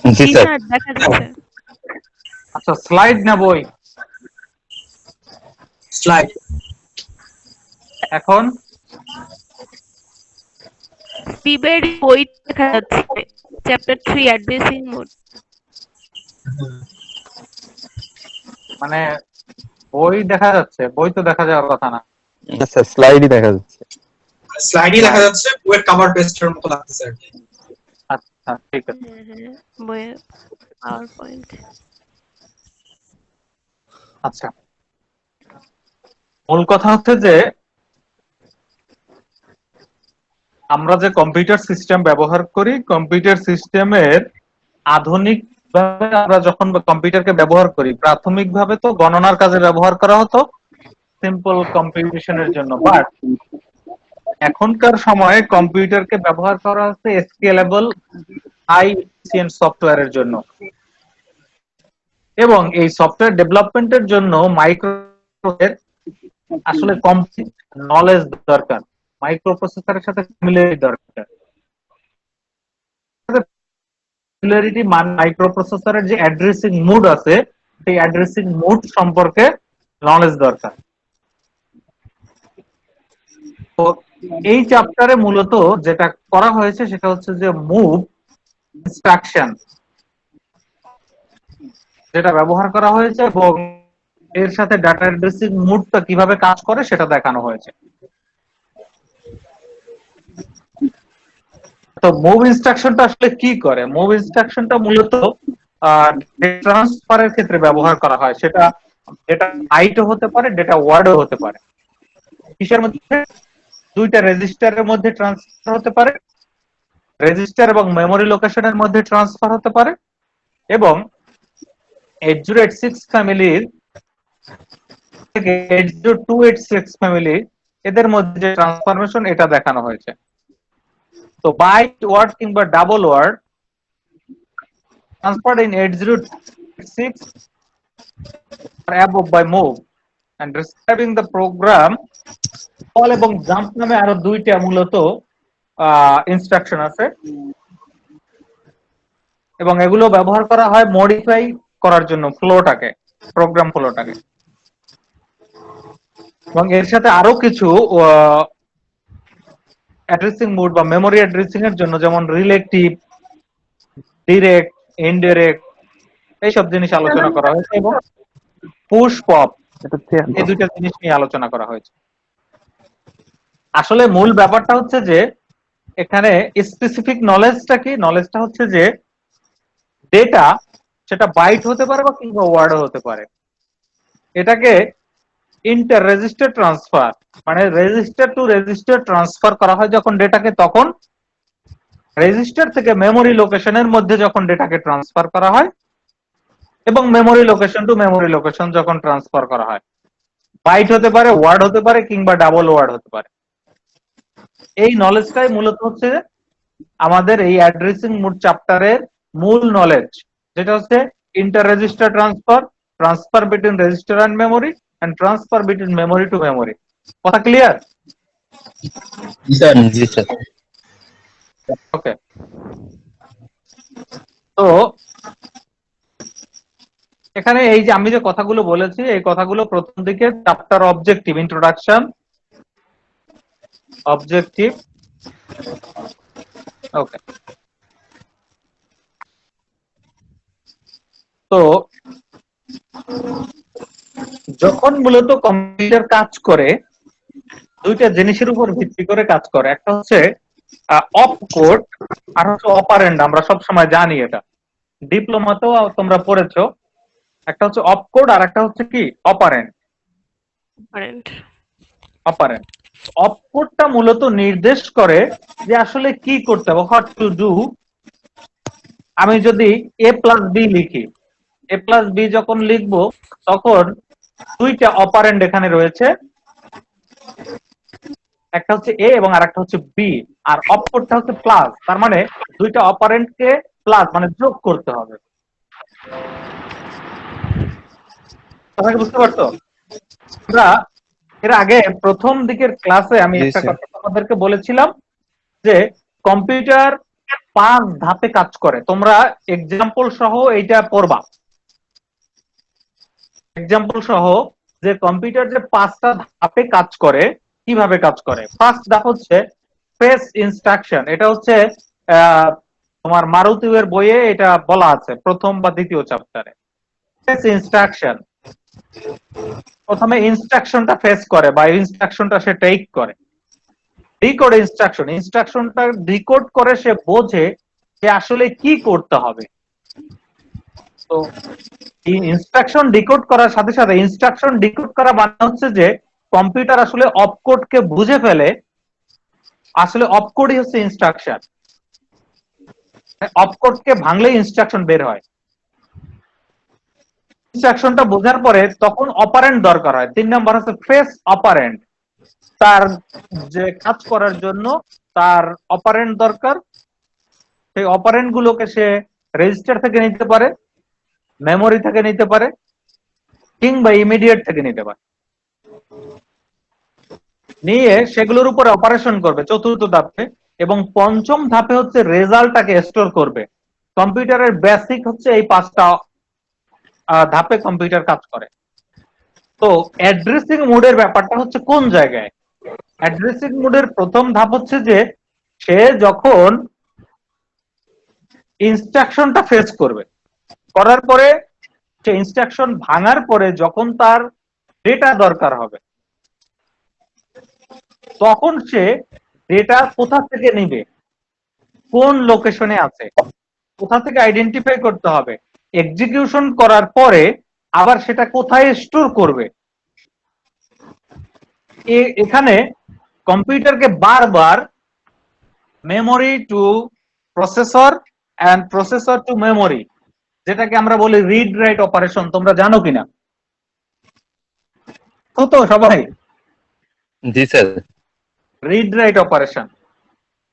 জি জি sir. Sir, দেখা যাচ্ছে। আচ্ছা, স্লাইড না বই? স্লাইড। এখন স্টিভের বই দেখা যাচ্ছে, চ্যাপ্টার 3 অ্যাড্রেসিং মোড। মানে বই দেখা যাচ্ছে? বই তো দেখা যাওয়ার কথা না। স্যার স্লাইডই দেখা যাচ্ছে। স্লাইডই দেখা যাচ্ছে, বইয়ের কভার পেস্টের মতো লাগতেছে আর কি। আচ্ছা, ঠিক আছে। হ্যাঁ, বইয়ের পাওয়ার পয়েন্ট। আচ্ছা, মূল কথা হচ্ছে যে আমরা যে কম্পিউটার সিস্টেম ব্যবহার করি, কম্পিউটার সিস্টেমের আধুনিক ভাবে আমরা যখন কম্পিউটারকে ব্যবহার করি, প্রাথমিকভাবে তো গণনার কাজে ব্যবহার করা হতো, সিম্পল কম্পিউটেশনের জন্য। বাট এখনকার সময়ে কম্পিউটারকে ব্যবহার করা হচ্ছে স্কেলেবল হাই এফিসিয়েন্ট সফটওয়্যারের জন্য, এবং এই সফটওয়্যার ডেভেলপমেন্টের জন্য মাইক্রোর আসলে কমপ্লিট নলেজ দরকার, মাইক্রোপ্রসেসরের সাথে ফ্যামিলিয়ারিটি দরকার। ফ্যামিলিয়ারিটি মানে মাইক্রোপ্রসেসরের যে অ্যাড্রেসিং মোড আছে, সেই অ্যাড্রেসিং মোড সম্পর্কে নলেজ দরকার। তো এই চ্যাপ্টারে মূলত যেটা করা হয়েছে সেটা হচ্ছে যে মুভ ইনস্ট্রাকশন যেটা ব্যবহার করা হয়েছে এবং এর সাথে ডাটা অ্যাড্রেসিং মোডটা কিভাবে কাজ করে সেটা দেখানো হয়েছে। তো মুভ ইনস্ট্রাকশনটা আসলে কি করে? মুভ ইনস্ট্রাকশনটা মূলত ট্রান্সফারের ক্ষেত্রে ব্যবহার করা হয়। সেটা ডেটা বাইটও হতে পারে, ডেটা ওয়ার্ডও হতে পারে। কিসের মধ্যে? দুইটা রেজিস্টারের মধ্যে ট্রান্সফার হতে পারে, রেজিস্টার এবং মেমোরি লোকেশনের মধ্যে ট্রান্সফার হতে পারে, এবং 8086 ফ্যামিলির থেকে 80286 ফ্যামিলি এদের মধ্যে ট্রান্সফরমেশন এটা দেখানো হয়েছে। তো বাইট ওয়ার্ড কিংবা double word transferred in 8086 or above by move and describing the program call এবং জাম্প নামে আরো দুইটা মূলত ইনস্ট্রাকশন আছে, এবং এগুলো ব্যবহার করা হয় মডিফাই করার জন্য ফ্লোটাকে, প্রোগ্রাম ফ্লোটাকে। এবং এর সাথে আরো কিছু অ্যাড্রেসিং মোড বা মেমোরি অ্যাড্রেসিং এর জন্য, যেমন রিলেটিভ, ডিরেক্ট, ইনডিরেক্ট, এইসব জিনিস আলোচনা করা হয়েছে, এবং পুশ পপ, এই দুইটা জিনিস নিয়ে আলোচনা করা হয়েছে। আসলে মূল ব্যাপারটা হচ্ছে যে এখানে স্পেসিফিক নলেজটা কি? নলেজটা হচ্ছে যে ডেটা সেটা বাইট হতে পারে বা কিংবা ওয়ার্ডও হতে পারে, এটাকে ইন্টার রেজিস্টার ট্রান্সফার মানে রেজিস্টার টু রেজিস্টার ট্রান্সফার করা হয় যখন ডেটাকে, তখন রেজিস্টার থেকে মেমোরি লোকেশনের মধ্যে যখন ডেটাকে ট্রান্সফার করা হয়, এবং memory location two memory location যখন ট্রান্সফার করা হয়। বাইট হতে পারে, ওয়ার্ড হতে পারে, কিংবা ডাবল ওয়ার্ড হতে পারে। এই নলেজটাই মূলত হচ্ছে আমাদের এই অ্যাড্রেসিং মোড চ্যাপ্টারের মূল নলেজ, যেটা হচ্ছে inter register transfer, transfer between register and memory, and transfer between memory to memory. কথা ক্লিয়ার? জি স্যার। ওকে। তো এখানে এই যে আমি যে কথাগুলো বলেছি, এই কথাগুলো প্রথম দিকে চ্যাপ্টার অবজেক্টিভ, ইন্ট্রোডাকশন, অবজেক্টিভ। ওকে। তো যখন মূলত কম্পিউটার কাজ করে, দুইটা জিনিসের উপর ভিত্তি করে কাজ করে। একটা হচ্ছে অপকোড, আর হচ্ছে অপারেন্ড। আমরা সব সময় জানি এটা, ডিপ্লোমাতেও তোমরা পড়েছো। একটা হচ্ছে অপকোড আর একটা হচ্ছে কি অপারেন্ড। অপারেন্ড অপকোডটা মূলত নির্দেশ করে যে আসলে কি করতে হবে, হোয়াট টু ডু। আমি যদি এ প্লাস বি লিখি, এ প্লাস বি যখন লিখবো, তখন দুইটা অপারেন্ড এখানে রয়েছে, একটা হচ্ছে এ এবং আরেকটা হচ্ছে বি, আর অপকোডটা হচ্ছে প্লাস। তার মানে দুইটা অপারেন্ডকে প্লাস মানে যোগ করতে হবে। কথাটা বুঝতে পারছো? আমরা এর আগে প্রথম দিকের ক্লাসে আমি জি একটা স্যার। কথা তোমাদেরকে বলেছিলাম যে কম্পিউটার 5 ধাপে কাজ করে। তোমরা এক্সাম্পল সহ এইটা পড়বা, এক্সাম্পল সহ যে কম্পিউটার যে 5টা ধাপে কাজ করে, কিভাবে কাজ করে। ফার্স্ট ধাপ হচ্ছে ফেস ইনস্ট্রাকশন। এটা হচ্ছে তোমার মারুতির বইয়ে এটা বলা আছে প্রথম বা দ্বিতীয় চ্যাপ্টারে। ফেস ইনস্ট্রাকশন, প্রথমে ইনস্ট্রাকশনটা ফেস করে বা ইনস্ট্রাকশনটা সে টেক করে। ডিকোড ইনস্ট্রাকশন, ইনস্ট্রাকশনটা ডিকোড করে সে বোঝে যে আসলে কি করতে হবে। তো এই ইনস্ট্রাকশন ডিকোড করার সাথে সাথে, ইনস্ট্রাকশন ডিকোড করা মানে হচ্ছে যে কম্পিউটার আসলে অপকোডকে বুঝে ফেলে। আসলে অপকোডই হচ্ছে ইনস্ট্রাকশন, অপকোডকে ভাঙলে ইনস্ট্রাকশন বের হয়। ইনস্ট্রাকশনটা বোঝার পরে তখন অপারেন্ট দরকার হয়। 3 নাম্বার হচ্ছে ফেস অপারেন্ট। তার যে কাজ করার জন্য তার অপারেন্ট দরকার। সেই অপারেন্ট গুলোকে সে রেজিস্টার থেকে নিতে পারে, মেমোরি থেকে নিতে পারে, কিংবা ইমিডিয়েট থেকে নিতে পারে। নিয়ে সেগুলোর উপরে অপারেশন করবে চতুর্থ ধাপে। এবং পঞ্চম ধাপে হচ্ছে রেজাল্টটাকে স্টোর করবে। কম্পিউটারের বেসিক হচ্ছে এই 5টা ধাপে কম্পিউটার কাজ করে। তো অ্যাড্রেসিং মোডের ব্যাপারটা হচ্ছে কোন জায়গায়। অ্যাড্রেসিং মোডের প্রথম ধাপ হচ্ছে যে সে যখন ইনস্ট্রাকশনটা ফেস করবে, করার পরে সে ইনস্ট্রাকশন ভাঙার পরে যখন তার ডেটা দরকার হবে, তখন সে ডেটা কোথা থেকে নিবে, কোন লোকেশনে আছে, কোথা থেকে আইডেন্টিফাই করতে হবে, এক্সিকিউশন করার পরে আবার সেটা কোথায় স্টোর করবে। এখানে কম্পিউটারকে বারবার memory to processor and processor to memory, যেটাকে আমরা বলি রিড রাইট অপারেশন, তোমরা জানো কিনা? তো সবাই জি স্যার। রিড রাইট অপারেশন,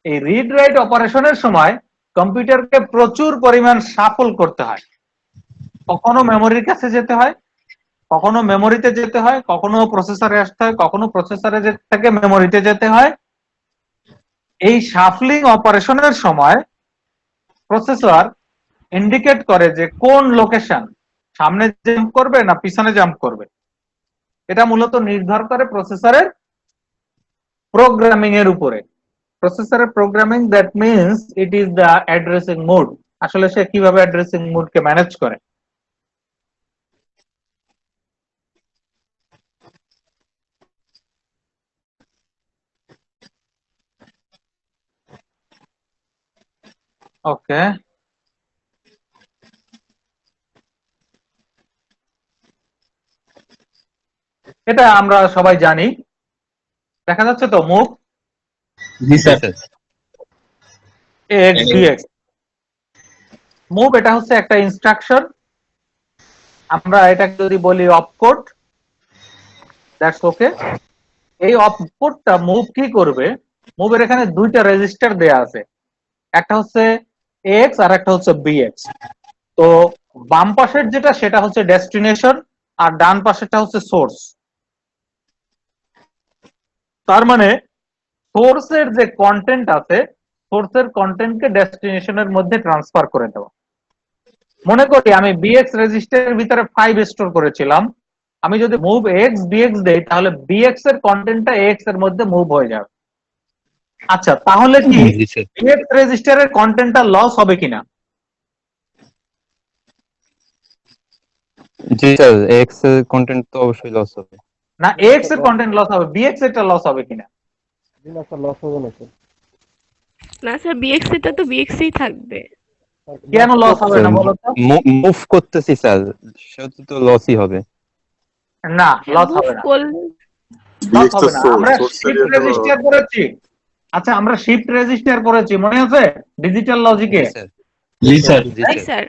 এই রিড রাইট অপারেশনের সময় কম্পিউটারকে প্রচুর পরিমাণ শাফল করতে হয়। কখনো মেমোরির কাছে যেতে হয়, কখনো মেমোরিতে যেতে হয়, কখনো প্রসেসরে আসতে হয়, কখনো প্রসেসরে থেকে মেমোরিতে যেতে হয়। এই শাফলিং অপারেশনের সময় প্রসেসর ইন্ডিকেট করে যে কোন লোকেশন, সামনে জাম্প করবে না পিছনে জাম্প করবে। এটা মূলত নির্ভর করে প্রসেসরের প্রোগ্রামিং এর উপরে। প্রসেসরের programming, that means it is the addressing mode. আসলে সে কিভাবে অ্যাড্রেসিং মোডকে ম্যানেজ করে। ওকে, এটা আমরা সবাই জানি। দেখা যাচ্ছে তো মুভ জি স্যার। X DX. মুভ এটা হচ্ছে একটা ইনস্ট্রাকশন। আমরা এটাকে যদি বলি অপকোড, দ্যাটস ওকে। এই অপকোডটা মুভ কি করবে, মুভের এখানে 2টা রেজিস্টার দেয়া আছে, একটা হচ্ছে এক্স আর একটা হচ্ছে বিএক্স। তো বাম পাশের যেটা সেটা হচ্ছে ডেস্টিনেশন আর ডান পাশেরটা হচ্ছে সোর্স। তার মানে সোর্সের যে কন্টেন্ট আছে, সোর্সের কন্টেন্টকে ডেস্টিনেশনের মধ্যে ট্রান্সফার করে দেওয়া। মনে করি আমি বিএক্স রেজিস্টারের ভিতরে 5 স্টোর করেছিলাম, আমি যদি মুভ এক্স বিএক্স দেই তাহলে বিএক্স এর কন্টেন্টটা এক্স এর মধ্যে মুভ হয়ে যাবে। আচ্ছা, তাহলে কি বিএক্স রেজিস্টারের কন্টেন্টটা লস হবে কিনা? জি স্যার, এক্স এর কন্টেন্ট তো অবশ্যই লস হবে। না, এক্স এর কন্টেন্ট লস হবে, বিএক্স এরটা লস হবে কিনা? না স্যার, লস হবে না স্যার। না স্যার, বিএক্সি টা তো বিএক্সি থাকবে। কেন লস হবে না বলো তো? মুভ করতেছি স্যার, সেটা তো লসই হবে। না, লস হবে না, লস হবে না। আমরা শিফট রেজিস্টার করেছি। আচ্ছা, আমরা শিফট রেজিস্টার করেছি, মনে আছে ডিজিটাল লজিকে? জি স্যার। জি জি sir. Sir.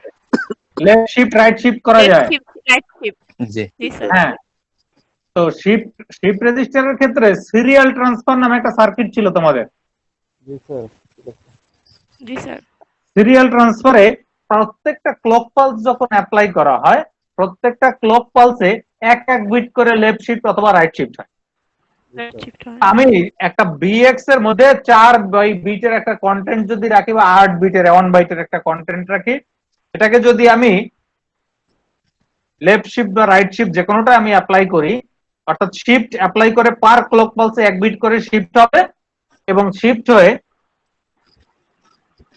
Left shift right shift করা যায়। Left shift right shift. জি জি স্যার। হ্যাঁ, তো শিফট রেজিস্টারের ক্ষেত্রে সিরিয়াল ট্রান্সফার নামে একটা সার্কিট ছিল তোমাদের। জি স্যার। জি স্যার। সিরিয়াল ট্রান্সফারে প্রত্যেকটা ক্লক পালস যখন অ্যাপ্লাই করা হয়, প্রত্যেকটা ক্লক পালসে এক এক বিট করে লেফট শিফট অথবা রাইট শিফট হয়। শিফট হয়। আমি একটা বিএক্স এর মধ্যে 4 বিটের একটা কন্টেন্ট যদি রাখি বা 8 বিটের 1 বাইটের একটা কন্টেন্ট রাখি, এটাকে যদি আমি লেফট শিফট বা রাইট শিফট যে কোনোটা আমি অ্যাপ্লাই করি, অর্থাৎ শিফট অ্যাপ্লাই করে পার ক্লক পালসে 1 বিট করে শিফট হবে এবং শিফট হয়ে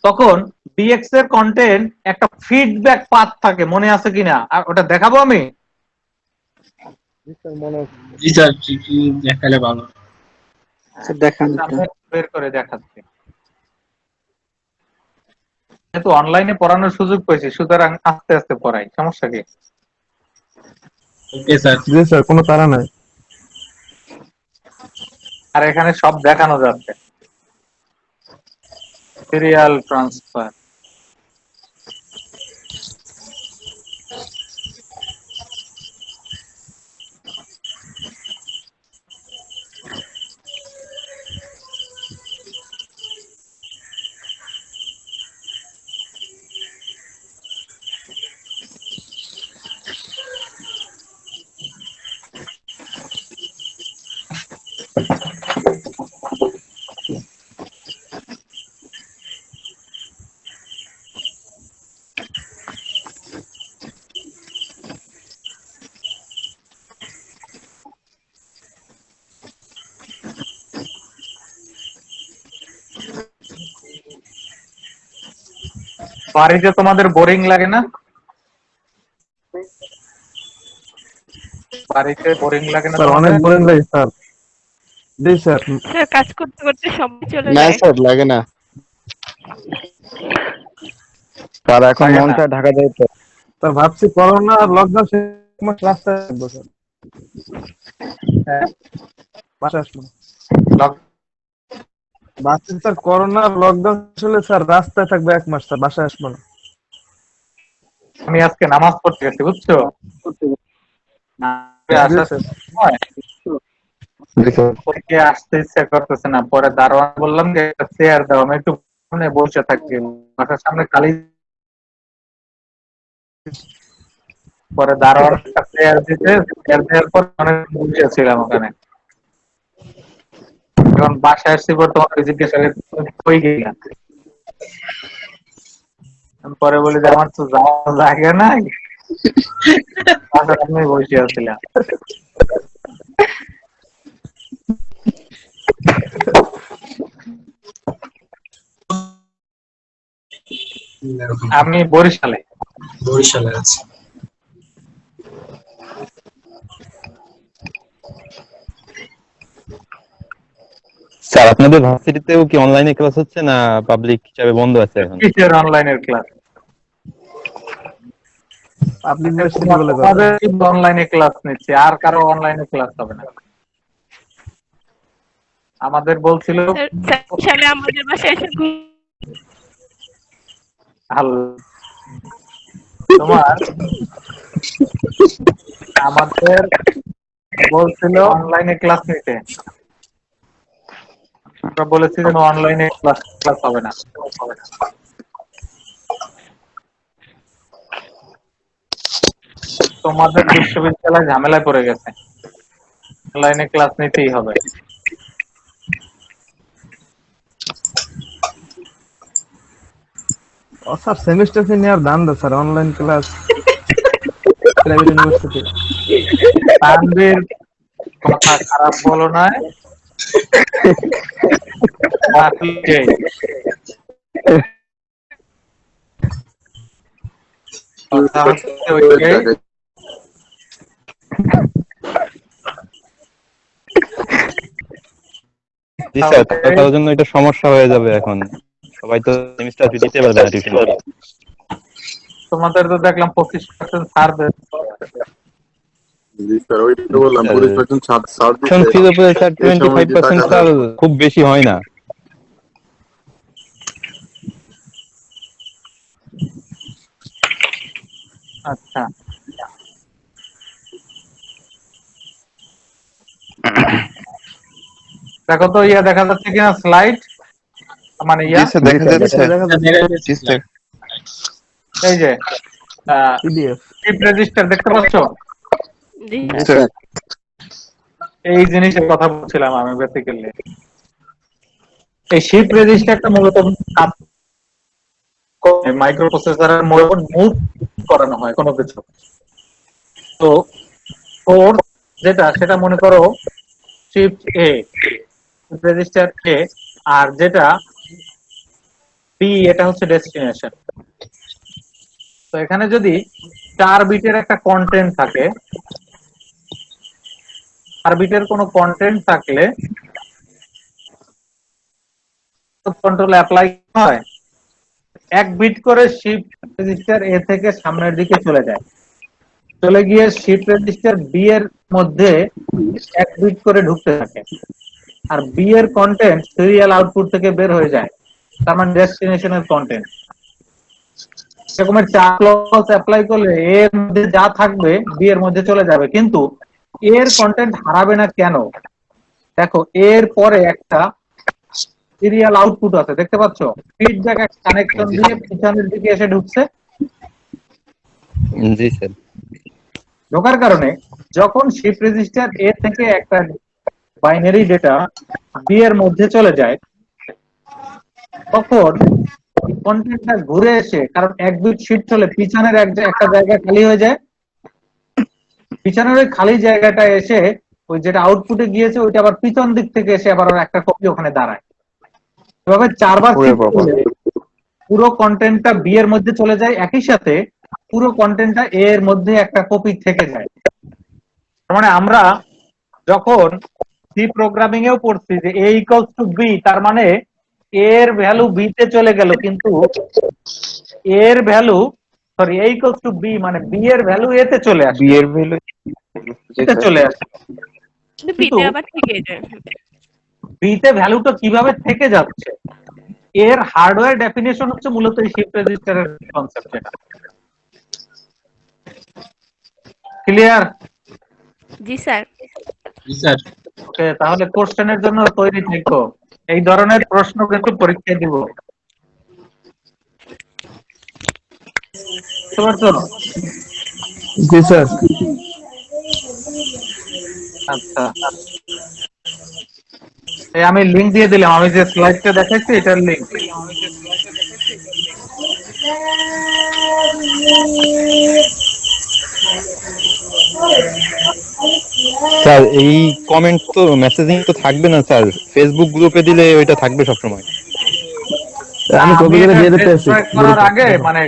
তখন বিএক্স এর কন্টেন্ট একটা ফিডব্যাক পাথ থাকে, মনে আছে কিনা? আর ওটা দেখাবো আমি। জি স্যার মনে আছে। জি স্যার, কি দেখালে ভালো। দেখান আমি বের করে দেখাচ্ছি। যেহেতু অনলাইনে পড়ানোর সুযোগ পেয়েছি, সুতরাং আস্তে আস্তে পড়াই, সমস্যা কি? Okay sir. জি স্যার কোনো তাড়া নাই। আর এখানে সব দেখানো যাচ্ছে। সিরিয়াল ট্রান্সফার, বাড়িতে তোমাদের বোরিং লাগে না? বাড়িতে বোরিং লাগে না স্যার তোমাদের? অনেক বোরিং লাগে স্যার। জি স্যার। স্যার কাজ করতে করতে সময় চলে না যায়। স্যার লাগে না স্যার, এখন লাগে মন না? চায় ঢাকা যাইতে। স্যার ভাবছি করোনা আর লকডাউন শেষ মাস রাস্তায় থাকবো স্যার, হ্যাঁ, বাসায় আসবো না। লক- ভাবছি স্যার করোনা আর লকডাউন চলে স্যার রাস্তায় থাকবো 1 মাস স্যার, বাসায় আসবো না। আমি আজকে নামাজ পড়তে গেছি, বুঝছো? জি আসার স্যার। সময় থেকে আসতে ইচ্ছা করতেছে না, পরে দারোয়ান বললাম যে একটা চেয়ার দাও, আমি একটু সামনে বসে থাকি, বাসার সামনে খালি। পরে দারোয়ান একটা চেয়ার দিতে, চেয়ার দেওয়ার পর অনেক বসেছিলাম ওখানে। যখন বাসায় আসছি পর তোমাকে জিজ্ঞাসা করে তুমি কই গেলা, আমি পরে বলি যে আমার তো যাওয়া লাগে নাই, বাসার সামনে বসে আছিলাম। আমি বরিশালে। বরিশালে আছে। স্যার আপনাদের ভার্সিটিতেও কি অনলাইনে ক্লাস হচ্ছে না পাবলিক হিসাবে বন্ধ আছে এখন? কিসের অনলাইনের ক্লাস? পাবলিক ভার্সিটি বলে কথা। তোমাদের কিন্তু অনলাইনে ক্লাস নিচ্ছে, আর কারো অনলাইনে ক্লাস হবে না। আমাদের বলছিল স্যার সালে আমাদের বাসায় এসে তোমার আমাদের বলছিল অনলাইনে ক্লাস নিতে, আমরা বলেছি যে অনলাইনে ক্লাস হবে না। তোমাদের বিশ্ববিদ্যালয় ঝামেলায় পড়ে গেছে, অনলাইনে ক্লাস নিতেই হবে। ও স্যার সেমিস্টার ফি নেওয়ার দাম দা sir, online class private university. Tanvir কথা খারাপ বলো না, কথা হচ্ছে ওইটাই। জি স্যার, তার জন্য এটা সমস্যা হয়ে যাবে এখন, সবাই তো সেমিস্টার ফি দিতে পারবে না টিউশন। তোমাদের তো দেখলাম 25% ছাড় দেয়। জি স্যার, ওইটাই তো বললাম 20% ছাড় টিউশন দিতে। ফির উপরে স্যার এই সময় যে 25% টাকাটা স্যার খুব বেশি হয় না। আচ্ছা, দেখো তো ইয়া দেখা যাচ্ছে কিনা স্লাইড, মানে ইয়া দেখা যাচ্ছে। জি স্যার। এই যে পিডিএফ। চিপ রেজিস্টার দেখতে পাচ্ছ? জি স্যার এই জিনিসের কথা বলছিলাম আমি বেসিক্যালি। এই শিফট রেজিস্টারটা মূলত মাইক্রো প্রসেসরের মধ্যে মুভ করানো হয় কোনো কিছু। তো ফোর যেটা সেটা মনে করো শিফট এ, রেজিস্টার এ, আর যেটা বি এটা হচ্ছে ডেস্টিনেশন। তো এখানে যদি 4 বিটের একটা কন্টেন্ট থাকে, 4 বিটের কোনো কন্টেন্ট থাকলে কন্ট্রোল অ্যাপ্লাই হয়, 1 বিট করে শিফট রেজিস্টার এ থেকে সামনের দিকে চলে যায়, চলে গিয়ে শিফট রেজিস্টার বি এর মধ্যে 1 বিট করে ঢুকতে থাকে, আর বি এর কন্টেন্ট সিরিয়াল আউটপুট থেকে বের হয়ে যায়, তার মানে ডেস্টিনেশনের কন্টেন্ট। এরকমের 4 ক্লজ অ্যাপ্লাই করলে এ এর মধ্যে যা থাকবে বি এর মধ্যে চলে যাবে, কিন্তু এর কন্টেন্ট হারাবে না কেন? দেখো এর পরে একটা সিরিয়াল আউটপুট আছে, দেখতে পাচ্ছ? ফিডব্যাক একটা কানেকশন দিয়ে পিছনের দিকে এসে ঢুকছে। জি স্যার। ঢোকার কারণে যখন শিফট রেজিস্টার এ থেকে একটা বাইনারি ডেটা বি এর মধ্যে চলে যায়, তখন কন্টেন্টটা ঘুরে এসে, কারণ 1 বিট শিফট হলে পিছনের একটা জায়গা খালি হয়ে যায়, পিছনের ওই খালি জায়গাটা এসে ওই যেটা আউটপুটে গিয়েছে ওইটা আবার পিছন দিক থেকে এসে আবার একটা কপি ওখানে দাঁড়ায়। এভাবে 4 বার শিফট করলে পুরো কন্টেন্টটা বি এর মধ্যে চলে যায়, একই সাথে পুরো কন্টেন্টটা এ এর মধ্যে একটা কপি থেকে যায়। তার মানে আমরা যখন সি প্রোগ্রামিং এও পড়ছি যে এ ইকুয়ালস টু বি, তার মানে এর ভ্যালু বি তে চলে গেল, কিন্তু এর value sorry A equals to B মানে বি এর ভ্যালু এ তে চলে আসে, বি এর ভ্যালু এতে চলে আসে, কিন্তু কিন্তু পিতে আবার থেকে যায়। বি তে ভ্যালুটা কিভাবে থেকে যাচ্ছে, এর হার্ডওয়্যার ডেফিনেশন হচ্ছে মূলত এই শিফট রেজিস্টারের কনসেপ্ট। এটা ক্লিয়ার? জি স্যার। জি স্যার। ওকে, তাহলে কোশ্চেনের জন্য তৈরি থেকো, এই ধরনের প্রশ্ন কিন্তু পরীক্ষায় দিব। বুঝতে পারছো? জি স্যার। আচ্ছা, এই আমি লিংক দিয়ে দিলাম, আমি যে স্লাইডটা দেখাচ্ছি এটার লিংক। স্যার এই কমেন্ট তো মেসেজিং তো থাকবে না স্যার, ফেসবুক গ্রুপে দিলে ওইটা থাকবে সবসময়। আমি কপি করে এটা দিয়ে দিতে আছি ডেস্ট্রয় করার আগে মানে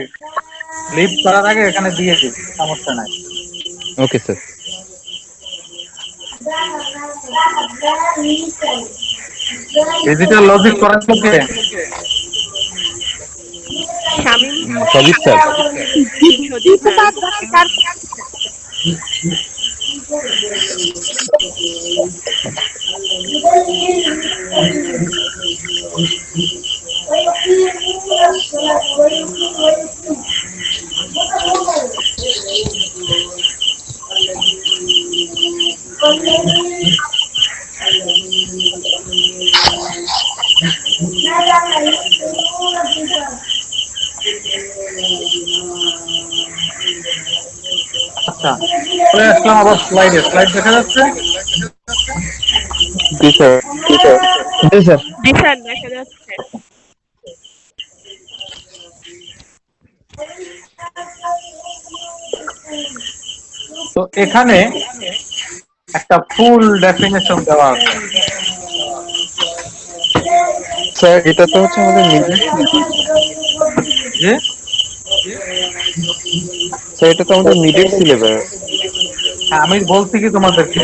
লিভ করার আগে এখানে দিয়ে দিই, সমস্যা নাই। Okay sir. ডিজিটাল লজিক করার থেকে শামীম সজিব স্যার। সজীব স্যার। আচ্ছা, চলে আসলাম আবার স্লাইডে। স্লাইড দেখা যাচ্ছে? জি স্যার। জি স্যার। জি স্যার, দেখা যাচ্ছে। তো এখানে একটা ফুল ডেফিনেশন দেওয়া আছে। স্যার এটা তো হচ্ছে আমাদের মিডিল, যে স্যার এটা তো আমাদের মিডিল সিলেবাস। আমি বলছি কি তোমাদেরকে,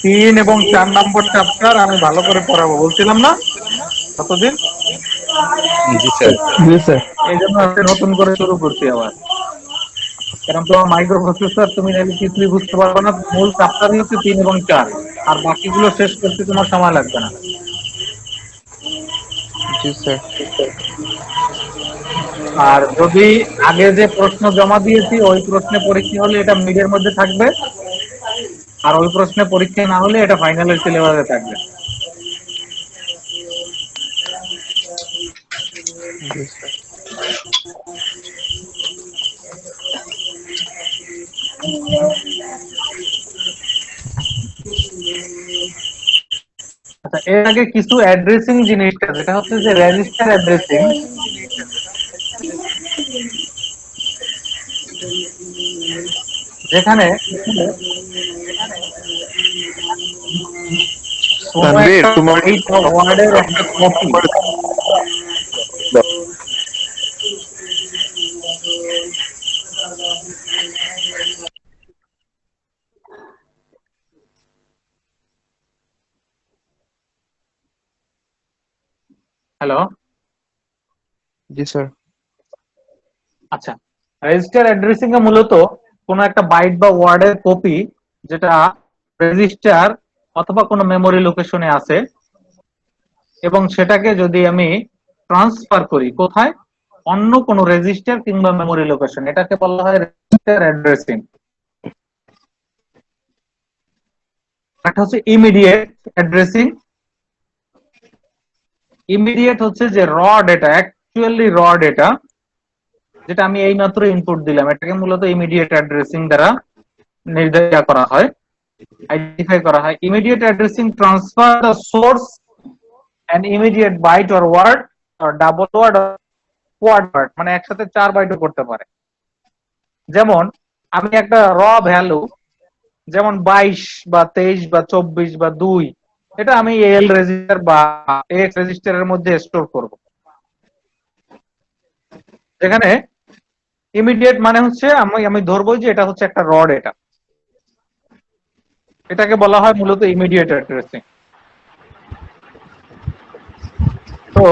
3 এবং 4 নম্বর চ্যাপ্টার আমি ভালো করে পড়াবো বলছিলাম না কতদিন? জি স্যার। জি স্যার। এই জন্য আমি নতুন করে শুরু করছি আবার, কারণ তোমার মাইক্রো প্রসেসর তুমি নাহলে কিছুই বুঝতে পারবে না। মূল চ্যাপ্টারই হচ্ছে 3 এবং 4, আর বাকিগুলো শেষ করতে তোমার সময় লাগবে না। জি স্যার। আর যদি আগে যে প্রশ্ন জমা দিয়েছি ওই প্রশ্নে পরীক্ষা হলে এটা মিডের মধ্যে থাকবে, আর ওই প্রশ্নে পরীক্ষা না হলে এটা ফাইনালের সিলেবাসে থাকবে। জি স্যার। আচ্ছা, এর আগে কিছু অ্যাড্রেসিং জিনিসটা যেটা হচ্ছে যে রেজিস্টার অ্যাড্রেসিং, যেখানে কোনো তানভীর, একটা তোমার বাইট বা ওয়ার্ডের একটা কপি। হ্যালো, জি স্যার। আচ্ছা, রেজিস্টার অ্যাড্রেসিং এ মূলত কোনো একটা বাইট বা ওয়ার্ডের কপি যেটা রেজিস্টার অথবা কোনো মেমোরি লোকেশনে আছে, এবং সেটাকে যদি আমি ট্রান্সফার করি কোথায়, অন্য কোনো রেজিস্টার কিংবা মেমোরি লোকেশন, এটাকে বলা হয় রেজিস্টার অ্যাড্রেসিং। একটা হচ্ছে ইমিডিয়েট অ্যাড্রেসিং। ইমিডিয়েট হচ্ছে যে র ডেটা, অ্যাকচুয়ালি র ডেটা যেটা আমি এইমাত্র ইনপুট দিলাম, এটাকে মূলত ইমিডিয়েট অ্যাড্রেসিং দ্বারা নির্ধারিত করা হয়, আইডেন্টিফাই করা হয়। Immediate addressing transfer the source and immediate byte or word or double word or quad word, মানে একসাথে 4 বাইটও করতে পারে। যেমন আমি একটা র ভ্যালু, যেমন 22 বা 23 বা 24 বা 2, এটা আমি এল রেজিস্টার বা এক্স রেজিস্টারের মধ্যে স্টোর করব। এখানে ইমিডিয়েট মানে হচ্ছে আমি ধরবো যে এটা হচ্ছে একটা র ডেটা, এটাকে বলা হয় মূলত ইমিডিয়েট অ্যাড্রেসিং। তো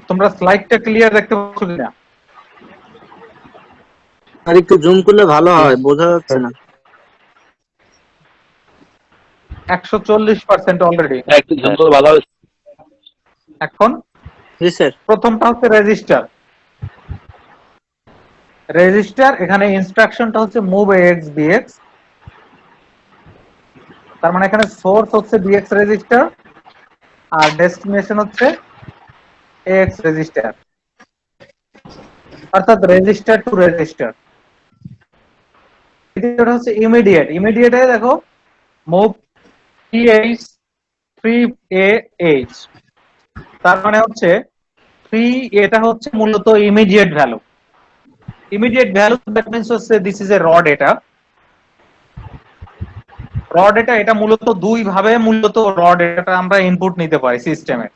তোমরা স্লাইডটা ক্লিয়ার দেখতে পাচ্ছ কিনা? আর একটু জুম করলে ভালো হয়, বোঝা যাচ্ছে না। 140% অলরেডি। একটু ঝুম ভালো হবে। এখন জি স্যার। প্রথমটা হচ্ছে রেজিস্টার। রেজিস্টার এখানে ইনস্ট্রাকশনটা হচ্ছে মুভ এক্স বিএক্স, তার মানে এখানে সোর্স হচ্ছে বিএক্স রেজিস্টার আর ডেস্টিনেশন হচ্ছে এক্স রেজিস্টার, অর্থাৎ রেজিস্টার টু রেজিস্টার। এটা হচ্ছে ইমিডিয়েট। ইমিডিয়েটে দেখো মুভ টিএইচ 3AH, তার মানে হচ্ছে 3, এটা হচ্ছে মূলত immediate value. Immediate value that means হচ্ছে দিস ইজ এ র ডেটা। র ডেটা এটা মূলত দুই ভাবে মূলত র ডেটাটা আমরা ইনপুট নিতে পারি সিস্টেমে।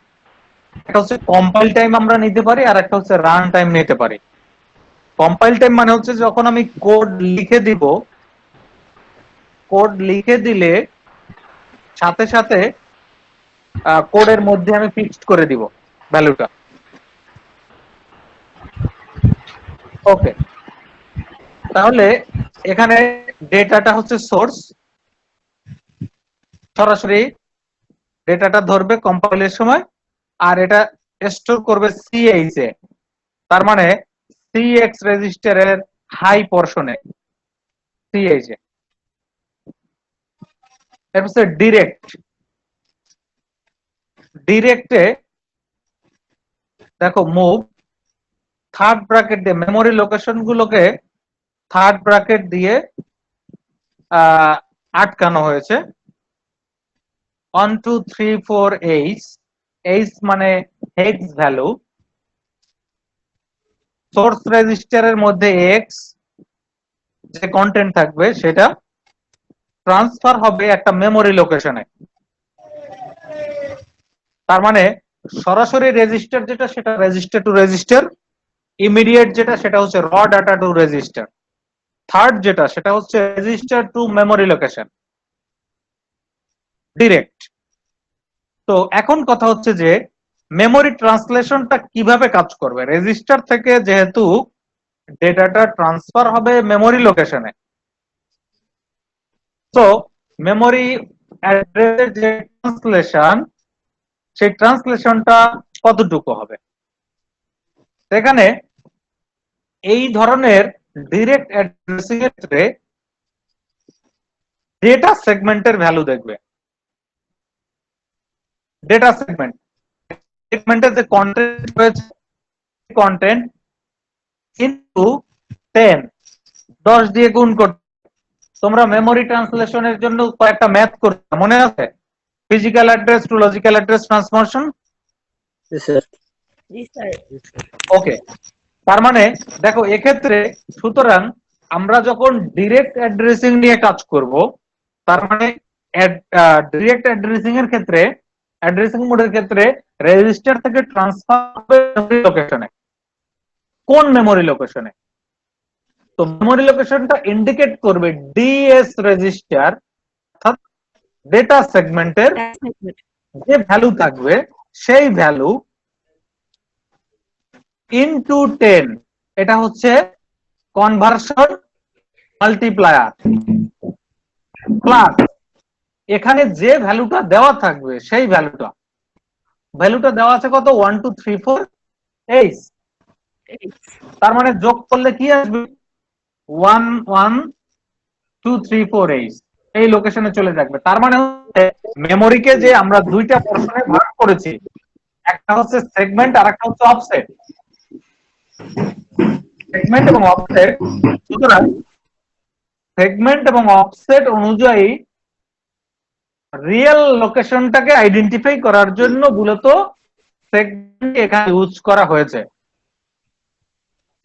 একটা হচ্ছে কম্পাইল টাইম আমরা নিতে পারি, আর একটা হচ্ছে রান টাইম নিতে পারি। কম্পাইল টাইম মানে হচ্ছে যখন আমি কোড লিখে দিব, কোড লিখে দিলে সাথে সাথে কোডের মধ্যে আমি ফিক্সড করে দিব ভ্যালুটা। ওকে, তাহলে এখানে ডেটাটা হচ্ছে সোর্স, সরাসরি ডেটাটা ধরবে কম্পাইলের সময়, আর এটা স্টোর করবে সিএইচ এ, তার মানে সিএক্স রেজিস্টারের হাই পোরশনে সিএইচ এ। এরপর ডিরেক্ট। ডিরেক্টে দেখো মুভ থার্ড ব্র্যাকেট দিয়ে মেমোরি লোকেশন গুলোকে থার্ড ব্র্যাকেট দিয়ে আটকানো হয়েছে। 1 2 3 4 8, 8 মানে হেক্স ভ্যালু। সোর্স রেজিস্টারের মধ্যে এক্স যে কন্টেন্ট থাকবে সেটা ট্রান্সফার হবে একটা মেমোরি লোকেশনে। তার মানে সরাসরি রেজিস্টার যেটা সেটা রেজিস্টার টু রেজিস্টার, ইমিডিয়েট যেটা সেটা হচ্ছে র ডাটা টু রেজিস্টার, থার্ড যেটা সেটা হচ্ছে register two memory location, direct. তো এখন কথা হচ্ছে যে মেমোরি ট্রান্সলেশনটা কিভাবে কাজ করবে। রেজিস্টার থেকে যেহেতু ডেটাটা ট্রান্সফার হবে মেমোরি লোকেশনে, তো মেমোরি অ্যাড্রেসের যে ট্রান্সলেশন, সেই ট্রান্সলেশনটা কতটুকু হবে। এখানে এই ধরনের ডিরেক্ট অ্যাড্রেসিং এর ক্ষেত্রে ডেটা সেগমেন্টের ভ্যালু দেখবে। ডেটা সেগমেন্টের যে কন্টেন্ট রয়েছে, কন্টেন্ট কিন্তু 10 দিয়ে গুণ করতে। তোমরা মেমোরি ট্রান্সলেশনের জন্য কয়েকটা ম্যাথ করতে মনে আছে? physical address to logical address transformation? Yes, sir. G sir. ওকে, তার মানে দেখো এক্ষেত্রে সুতরাং আমরা যখন ডিরেক্ট অ্যাড্রেসিং নিয়ে কাজ করব, তার মানে ডিরেক্ট অ্যাড্রেসিং এর ক্ষেত্রে, অ্যাড্রেসিং মোডের ক্ষেত্রে রেজিস্টার থেকে ট্রান্সফার হবে মেমরি লোকেশনে। কোন মেমরি লোকেশনে? তো মেমরি লোকেশনটা ইন্ডিকেট করবে ডিএস রেজিস্টার, অর্থাৎ ডেটা সেগমেন্টের যে ভ্যালু থাকবে সেই ভ্যালু ইনটু 10, এটা হচ্ছে কনভার্সন মাল্টিপ্লায়ার, প্লাস এখানে যে ভ্যালুটা দেওয়া থাকবে সেই ভ্যালুটা দেওয়া আছে কত, 1 2 3 4 8, তার মানে যোগ করলে কি আসবে 1 1 2 3 4 8, এই লোকেশনে চলে যাবে। তার মানে মেমোরিকে যে আমরা দুইটা পোরশনে ভাগ করেছি, একটা হচ্ছে সেগমেন্ট আর একটা হচ্ছে অফসেট। সেগমেন্ট এবং অফসেট, সুতরাং সেগমেন্ট এবং অফসেট অনুযায়ী রিয়েল লোকেশনটাকে আইডেন্টিফাই করার জন্য মূলত সেগমেন্ট এখানে ইউজ করা হয়েছে।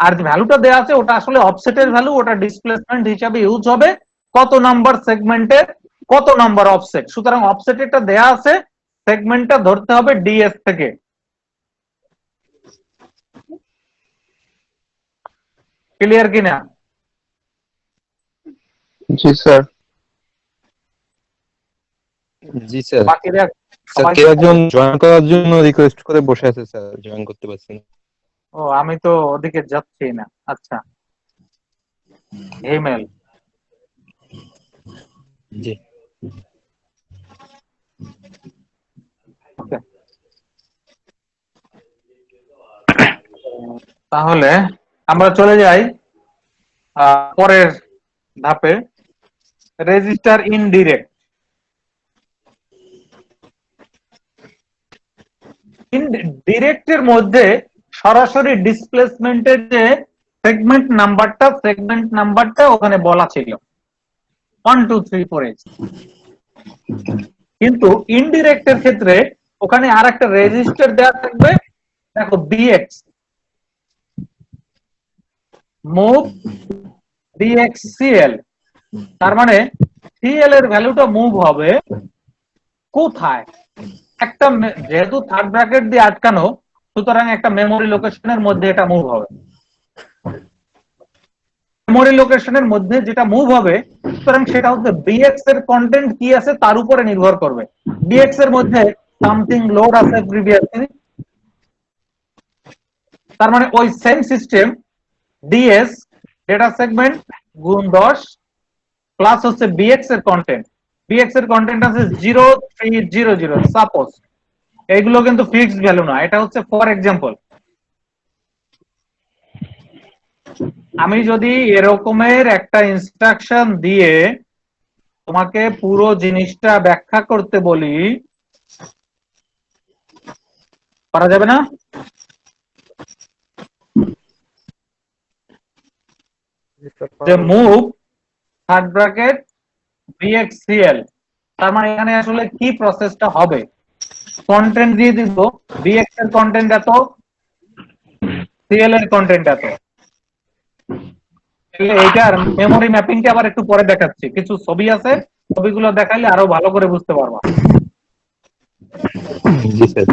আর যে ভ্যালুটা দেওয়া আছে ওটা আসলে অফসেটের ভ্যালু, ওটা ডিসপ্লেসমেন্ট হিসাবে ইউজ হবে কত নাম্বার সেগমেন্টের কত নাম্বার অফসেট। সুতরাং অফসেটেরটা দেয়া আছে, সেগমেন্টটা ধরতে হবে ডিএস থেকে। ক্লিয়ার কিনা? জি স্যার। জি স্যার। বাকিরা স্যার কেউ একজন জয়েন করার জন্য রিকোয়েস্ট করে বসে আছে স্যার, জয়েন করতে পারছি না। ও, আমি তো ওদিকে যাচ্ছি না। আচ্ছা, ইমেল। জি ওকে, তাহলে আমরা চলে যাই পরের ধাপে, রেজিস্টার ইনডিরেক্ট। ডিরেক্টের মধ্যে সরাসরি ডিসপ্লেসমেন্টের যে সেগমেন্ট নাম্বারটা ওখানে বলা ছিল 1 2 3 4 8, কিন্তু ইনডিরেক্টের ক্ষেত্রে ওখানে আর একটা রেজিস্টার দেওয়া থাকবে, দেখো বিএক্স, মুভ ডিএক্সসিএল। তার মানে সিএল এর ভ্যালুটা মুভ হবে কোথায়? একটা যেহেতু থার্ড ব্র্যাকেট দিয়ে আটকানো, সুতরাং একটা মেমোরি লোকেশনের মধ্যে এটা মুভ হবে। মেমোরি লোকেশনের মধ্যে যেটা মুভ হবে, সুতরাং সেটা হচ্ছে বিএক্স এর কন্টেন্ট কি আছে তার উপরে নির্ভর করবে। বিএক্স এর মধ্যে সামথিং লোড আছে প্রিভিয়াসলি, তার মানে ওই same system DS data segment গুণ 10 প্লাস হচ্ছে বিএক্স এর কন্টেন্ট। বিএক্স এর কন্টেন্ট আছে 0300 সাপোজ। এইগুলো কিন্তু ফিক্সড ভ্যালু না, এটা হচ্ছে ফর এক্সাম্পল। আমি যদি এরকমের একটা ইনস্ট্রাকশন দিয়ে তোমাকে পুরো জিনিসটা ব্যাখ্যা করতে বলি, পারা যাবে না? যে মুভ থার্ড ব্র্যাকেট বিএক্সসিএল, তার মানে এখানে আসলে কি প্রসেসটা হবে? কন্টেন্ট দিয়ে দিব, বিএক্স এর কন্টেন্ট এত, সিএল এর কন্টেন্ট এত। এইটার মেমোরি ম্যাপিংটা আবার একটু পরে দেখাচ্ছি, কিছু ছবি আছে, ছবিগুলো দেখাইলে আরো ভালো করে বুঝতে পারবা। জি স্যার।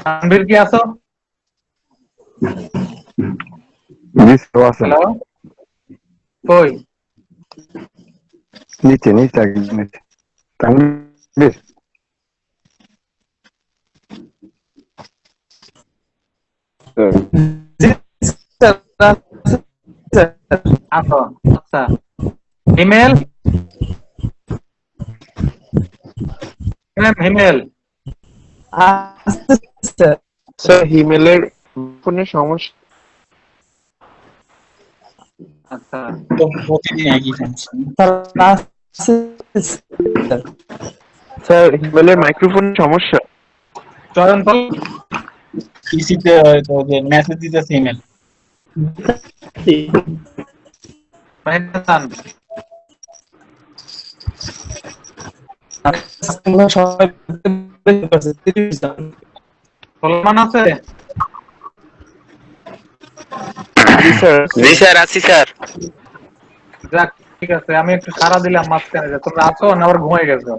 তানভীর কি আছো? জি স্যার আছে। হ্যালো, কই? নিচে একদম নিচে। তানভীর আছো? আচ্ছা, ইমেল ইমেল স্যার ইমেলের ফোনের সমস্যা। আচ্ছা, তো প্রতিদিন একই সমস্যা। স্যার ইমেলের মাইক্রোফোনের সমস্যা। চয়ন কল পিসিতে হয়তো যে মেসেজ দিতেছে ইমেল। সবাই বেশি করছে, 30 জন। সলমান আছে? জি স্যার। জি স্যার, আছি স্যার। যাক, ঠিক আছে, আমি একটু সারা দিলাম মাঝখানে যে তোমরা আছো না আবার ঘুমিয়ে গেছো।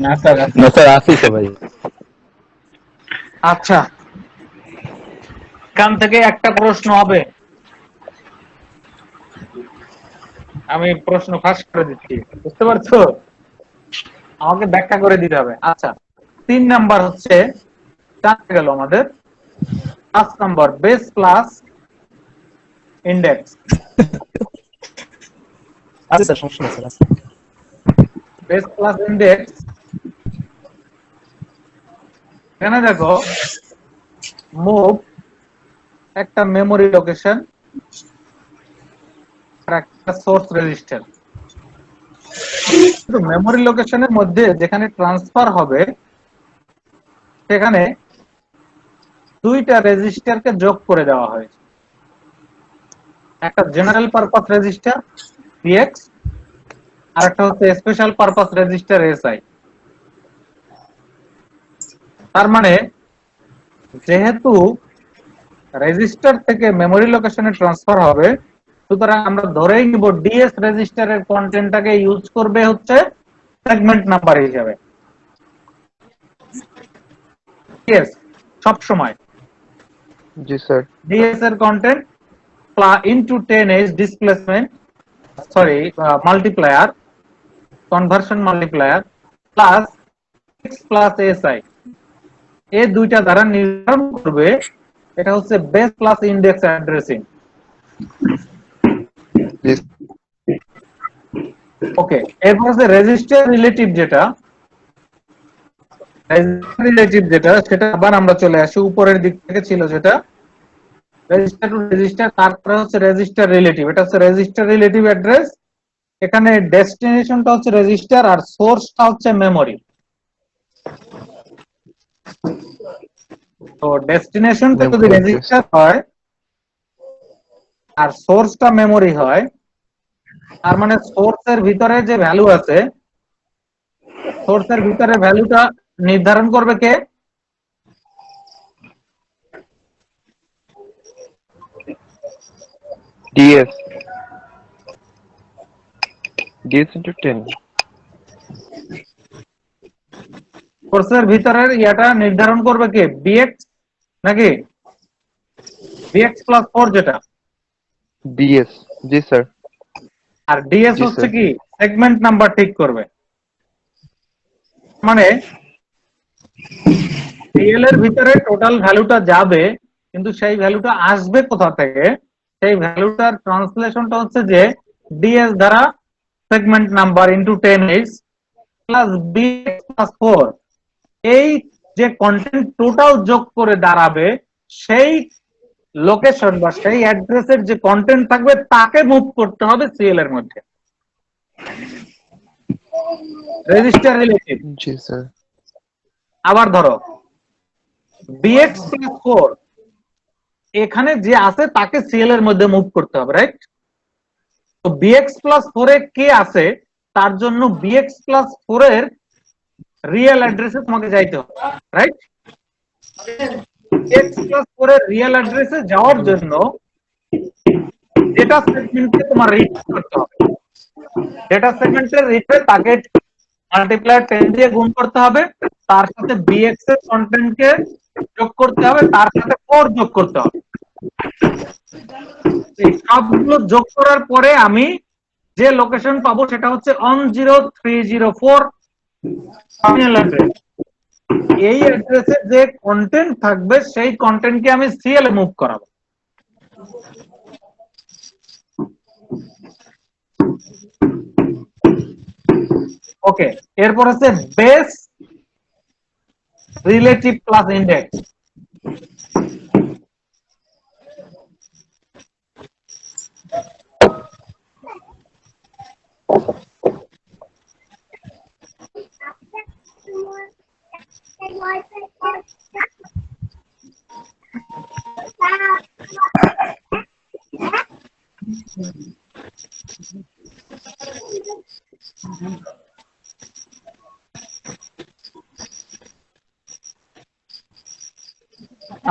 না স্যার, না স্যার, আছি তো ভাই। আচ্ছা, এখান থেকে একটা প্রশ্ন হবে, আমি প্রশ্ন ফাঁস করে দিচ্ছি, বুঝতে পারছো? আমাকে ব্যাখ্যা করে দিতে হবে। আচ্ছা, 3 নাম্বার হচ্ছে, জানতে গেল আমাদের 5 নাম্বার বেস প্লাস ইন্ডেক্স। আছে স্যার, সমস্যা নেই স্যার, আছে। বেস প্লাস ইন্ডেক্স, এখানে দেখো মুভ একটা মেমোরি লোকেশন আর একটা সোর্স রেজিস্টার। মেমোরি লোকেশনের মধ্যে যেখানে ট্রান্সফার হবে সেখানে দুইটা রেজিস্টারকে যোগ করে দেওয়া হয়েছে, একটা জেনারেল পারপাস রেজিস্টার বিএক্স আর একটা হচ্ছে স্পেশাল পারপাস রেজিস্টার এসআই। তার মানে যেহেতু রেজিস্টার থেকে মেমোরি লোকেশনে ট্রান্সফার হবে, সুতরাং আমরা ধরেই নিব ডিএস রেজিস্টারের কন্টেন্টটাকে ইউজ করবে হচ্ছে সেগমেন্ট নাম্বার হিসাবে। ডিএস সব সময় জি স্যার। ডিএস এর content into 10h displacement, sorry multiplier, conversion multiplier plus x plus SI, এই দুইটা দ্বারা নির্ধারণ করবে এটা হচ্ছে বেস প্লাস ইন্ডেক্স অ্যাড্রেসিং। ওকে, এরপর হচ্ছে রেজিস্টার রিলেটিভ, যেটা সেটা আবার আমরা চলে আসি, উপরের দিক থেকে ছিল যেটা রেজিস্টার টু রেজিস্টার, তারপরে হচ্ছে রেজিস্টার রিলেটিভ, এটা হচ্ছে রেজিস্টার রিলেটিভ অ্যাড্রেস। এখানে ডেস্টিনেশনটা হচ্ছে রেজিস্টার আর সোর্সটা হচ্ছে মেমোরি। তো ডেস্টিনেশনটা যদি রেজিস্টার হয় আর সোর্সটা মেমোরি হয়, তার মানে সোর্সের ভিতরে যে ভ্যালু আছে, সোর্সের ভিতরে ভ্যালুটা নির্ধারণ করবে কে? ডিএস। DS into 10। সোর্সের ভিতরের ইয়াটা নির্ধারণ করবে কে? বিএক্স নাকি বিএক্স প্লাস 4 যেটা? ডিএস। জি স্যার। আর ডিএস জি, হচ্ছে স্যার। কি সেগমেন্ট নাম্বার ঠিক করবে। মানে সিএল এর ভিতরে টোটাল ভ্যালুটা যাবে, কিন্তু সেই ভ্যালুটা আসবে কোথা থেকে? সেই ভ্যালুটার ট্রান্সলেশনটা হচ্ছে যে ডিএস দ্বারা segment number into 10h plus bx plus 4, এই যে কন্টেন্ট টোটাল যোগ করে দাঁড়াবে সেই লোকেশন বা সেই অ্যাড্রেসের যে কন্টেন্ট থাকবে তাকে মুভ করতে হবে সিএল এর মধ্যে। Register relative. জি স্যার। আবার ধরো বিএক্স প্লাস 4, এখানে যে আছে তাকে সিএল এর মধ্যে মুভ করতে হবে, রাইট? তো বিএক্স প্লাস 4 এ কে আছে, তার জন্য বিএক্স প্লাস 4 এর রিয়েল অ্যাড্রেসে তোমাকে যাইতে হবে, রাইট? বিএক্স প্লাস 4 এর রিয়েল অ্যাড্রেসে যাওয়ার জন্য ডেটা সেগমেন্টকে তোমার রিড করতে হবে। ডেটা সেগমেন্টের রিডে তাকে মাল্টিপ্লাই 10 দিয়ে গুণ করতে হবে, তার সাথে বিএক্স এর কন্টেন্টকে যোগ করতে হবে, তার সাথে 4 যোগ করতে হবে। এই সবগুলো যোগ করার পরে আমি যে লোকেশন পাবো সেটা হচ্ছে 10304 ফাইনাল অ্যাড্রেস। এই অ্যাড্রেসে যে কন্টেন্ট থাকবে সেই কন্টেন্টকে আমি সিএল এ মুভ করাবো। ওকে, এরপর হচ্ছে বেস রিলেটিভ প্লাস ইন্ডেক্স।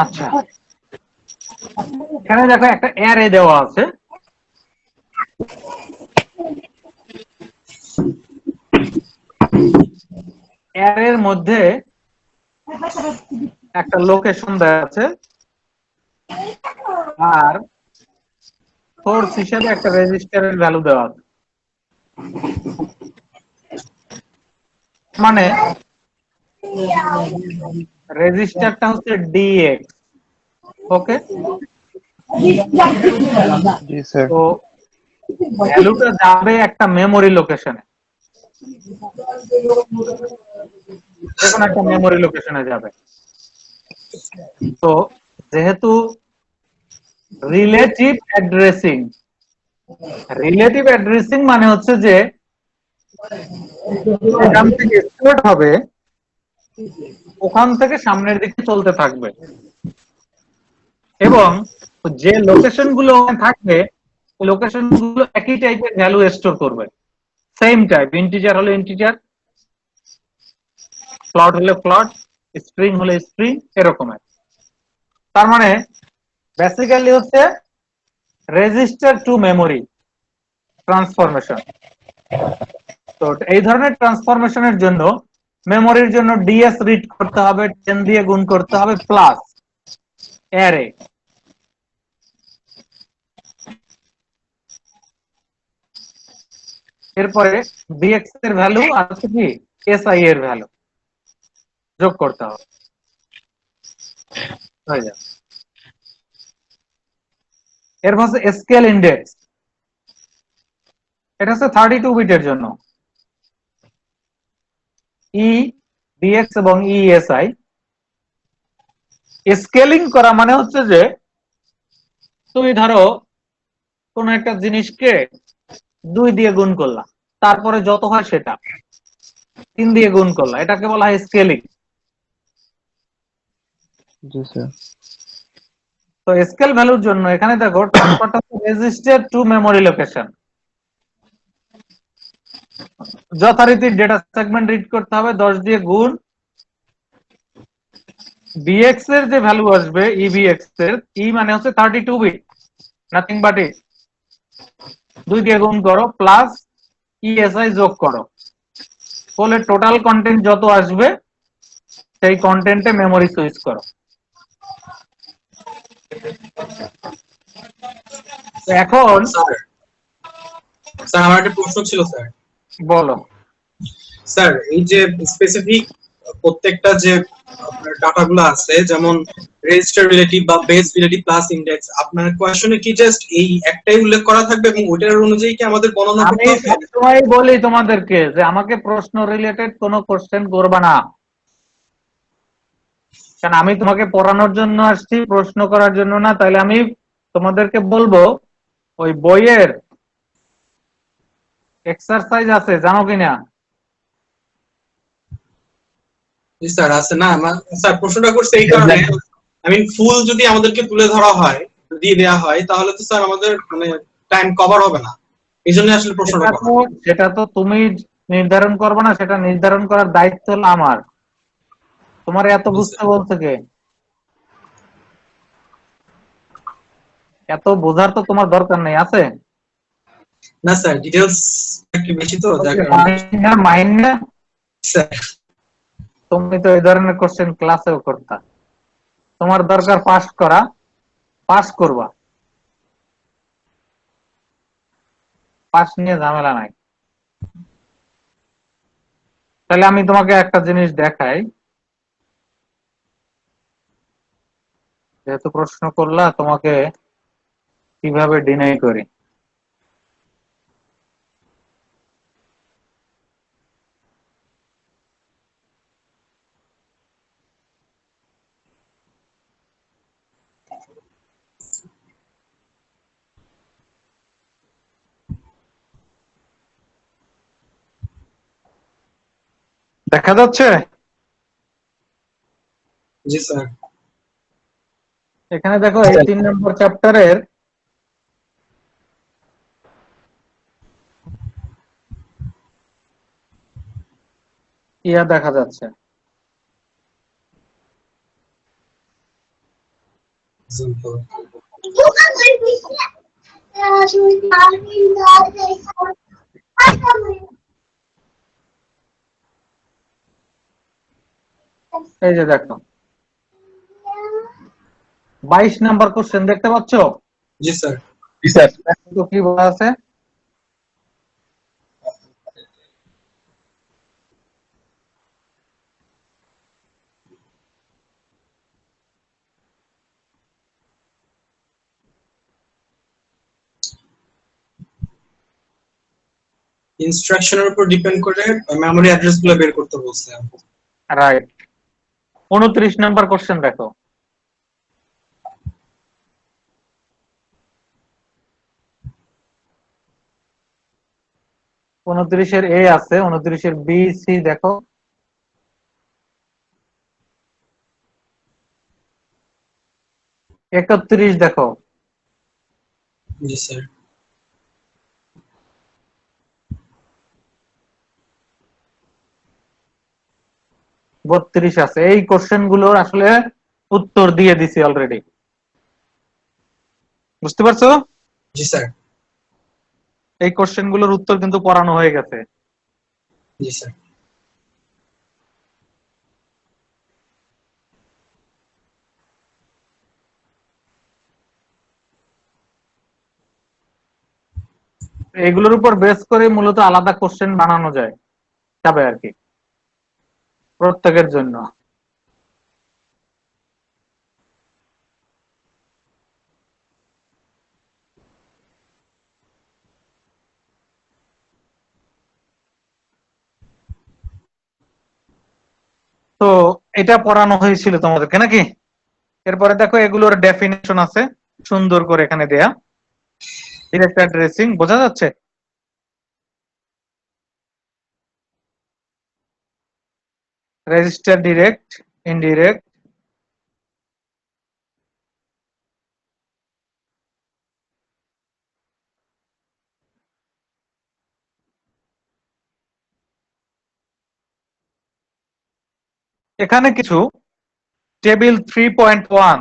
আচ্ছা, এখানে দেখো একটা অ্যারে দেওয়া আছে। অ্যারের মধ্যে একটা লোকেশন দেওয়া আছে আর সোর্স হিসেবে একটা রেজিস্টারের ভ্যালু দেওয়া আছে। মানে রেজিস্টারটা হচ্ছে ডিএক্স। ওকে, জি স্যার। তো ভ্যালুটা যাবে একটা মেমোরি লোকেশনে, যেকোনো একটা মেমোরি লোকেশনে যাবে। তো যেহেতু রিলেটিভ অ্যাড্রেসিং মানে হচ্ছে যে এখান থেকে স্টার্ট হবে, ওখান থেকে সামনের দিকে চলতে থাকবে, এবং যে লোকেশন গুলো ওখানে থাকবে লোকেশন গুলো একই টাইপের ভ্যালু স্টোর করবে, সেম টাইপ। ইন্টিজার হলে ইন্টিজার, ফ্লট হলে ফ্লট, স্ট্রিং হলে স্ট্রিং, এরকমের। তার মানে বেসিক্যালি হচ্ছে রেজিস্টার টু মেমোরি ট্রান্সফরমেশন। তো এই ধরনের ট্রান্সফরমেশনের জন্য মেমোরির জন্য ডিএস রিড করতে হবে, 10 দিয়ে গুণ করতে হবে, প্লাস অ্যারে। এরপরে ডিএক্স এর ভ্যালু আর হচ্ছে কি এসআই এর ভ্যালু যোগ করতে হবে, হয়ে যাবে। এরপর হচ্ছে স্কেল ইন্ডেক্স, এটা হচ্ছে 32 বিটের জন্য। ই ডিএক্স এবং ইএসআই স্কেলিং করা মানে হচ্ছে যে তুমি ধরো কোন একটা জিনিসকে 2 দিয়ে গুণ করলা, তারপরে যত হয় সেটা 3 দিয়ে গুণ করলা, এটাকে বলা হয় স্কেলিং। জি স্যার। তো স্কেল ভ্যালুর জন্য এখানে দেখো ট্রান্সফারটা রেজিস্টার টু মেমোরি লোকেশন, যথারীতি ডেটা সেগমেন্ট রিড করতে হবে 10 দিয়ে গুণ, বিএক্স এর যে ভ্যালু আসবে ইবিএক্স এর, ই মানে হচ্ছে 32 বিট, নাথিং বাট ইট, 2 দিয়ে গুণ করো প্লাস ইএসআই যোগ করো, ফলে টোটাল কন্টেন্ট যত আসবে সেই কন্টেন্টে মেমোরি সুইচ করো। তো এখন স্যার স্যার আমার একটা প্রশ্ন ছিল স্যার। বলো। স্যার এই যে স্পেসিফিক প্রত্যেকটা যে আপনার ডাটাগুলো আছে, যেমন রেজিস্টার রিলেটিভ বা বেস রিলেটিভ প্লাস ইনডেক্স, আপনার কোয়েশ্চনে কি জাস্ট এই একটাই উল্লেখ করা থাকবে এবং ওটার অনুযায়ী কি আমাদের বর্ণনা আমি করতে হবে? সবসময় বলি তোমাদেরকে যে আমাকে প্রশ্ন রিলেটেড কোনো কোশ্চেন করবা না, কারণ আমি তোমাকে পড়ানোর জন্য আসছি, প্রশ্ন করার জন্য না। তাহলে আমি তোমাদেরকে বলবো ওই বইয়ের এক্সারসাইজ আছে, জানো কিনা? জি স্যার আছে না। স্যার প্রশ্নটা করছে এই কারণে, আমি ফুল যদি আমাদেরকে তুলে ধরা হয়, দিয়ে দেওয়া হয়, তাহলে তো স্যার আমাদের মানে টাইম কভার হবে না। এই জন্য আসলে প্রশ্নটা করা। সেটা তো তুমি নির্ধারণ করবে না, সেটা নির্ধারণ করার দায়িত্ব হলো আমার। তোমার এত বুঝতে বলছে কে? এত বোঝার তো তোমার দরকার নেই, আছে? না স্যার, ডিটেলস একটু বেশি তো যার কারণে। মাইন্ড না, স্যার তুমি তো এই ধরনের কোশ্চেন ক্লাসেও করতা। তোমার দরকার পাস করা, পাস করবা, পাস নিয়ে ঝামেলা নাই। তাহলে আমি তোমাকে একটা জিনিস দেখাই, যেহেতু প্রশ্ন করলা তোমাকে কিভাবে ডিনাই করি। দেখা যাচ্ছে? জি স্যার। এখানে দেখো এই 3 নম্বর চ্যাপ্টারের ইয়া দেখা যাচ্ছে, Example. এই যে দেখো 22 নাম্বার কোশ্চেন দেখতে পাচ্ছ? জি স্যার। জি স্যার। তো কি বলা আছে? ইনস্ট্রাকশনের উপর ডিপেন্ড করে মেমরি অ্যাড্রেস গুলো বের করতে বলছে। রাইট। 29 নাম্বার কোশ্চেন দেখো। উনত্রিশের এ আছে, 29-এর বি সি দেখো। একত্রিশ দেখো। জি স্যার। বত্রিশ আছে। এই কোশ্চেন গুলোর আসলে উত্তর দিয়ে দিছি অলরেডি, বুঝতে পারছো? জি স্যার। এই কোশ্চেন গুলোর উত্তর কিন্তু পড়ানো হয়ে গেছে। জি স্যার। এগুলোর উপর বেস করে মূলত আলাদা কোশ্চেন বানানো যায় যাবে আর কি প্রত্যেকের জন্য। তো এটা পড়ানো হয়েছিল তোমাদেরকে নাকি? এরপরে দেখো এগুলোর ডেফিনেশন আছে সুন্দর করে এখানে দেয়া। ডিরেক্ট অ্যাড্রেসিং বোঝা যাচ্ছে? রেজিস্টার ডিরেক্ট, ইনডিরেক্ট, এখানে কিছু টেবিল 3.1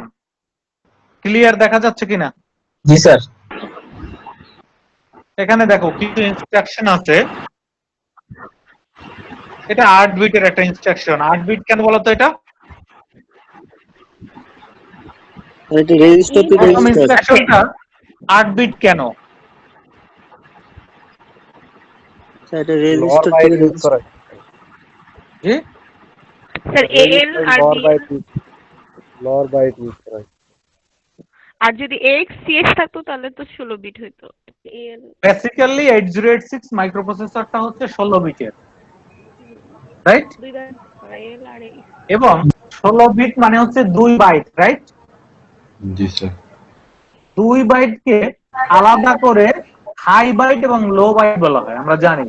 ক্লিয়ার দেখা যাচ্ছে কিনা? জি স্যার। এখানে দেখো কিছু ইনস্ট্রাকশন আছে। এটা 8 বিটের একটা ইনস্ট্রাকশন। 8 বিট কেন বলতো এটা? এটা রেজিস্টার টু প্রথম রেজিস্টার। ইনস্ট্রাকশনটা 8 বিট কেন? এটা লোয়ার রেজিস্টার বাইট থেকে ইউজ করা জি স্যার এএল আর lower B, byte lower byte use করা আর যদি এক্স সিএস থাকতো তাহলে তো 16 বিট হইতো। এএল বেসিক্যালি 8086 মাইক্রোপ্রসেসরটা হচ্ছে 16 বিটের, রাইট? দুইবার এএল আর এ। এবং 16 বিট মানে হচ্ছে 2 বাইট, রাইট? জি স্যার। 2 বাইটকে আলাদা করে হাই বাইট এবং লো বাইট বলা হয়, আমরা জানি।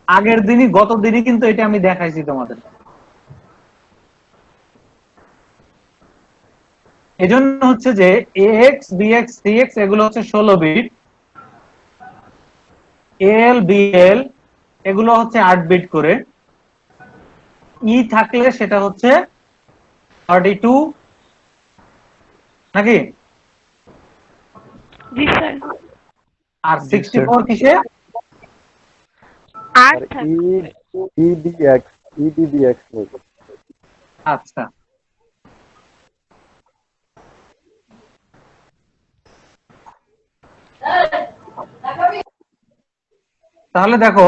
আগের দিনই গত দিনই কিন্তু এটা আমি দেখাইছি তোমাদের। এজন্য হচ্ছে যে এএক্স বিএক্স সিএক্স এগুলো হচ্ছে 16 বিট, এল বিএল এগুলো হচ্ছে 8 বিট করে, ই থাকলে সেটা হচ্ছে 32 নাকি? জি স্যার। আর 64 কিসে? 8 থাকবে। ইডিএক্স ইডিডিএক্স আচ্ছা, তাহলে দেখো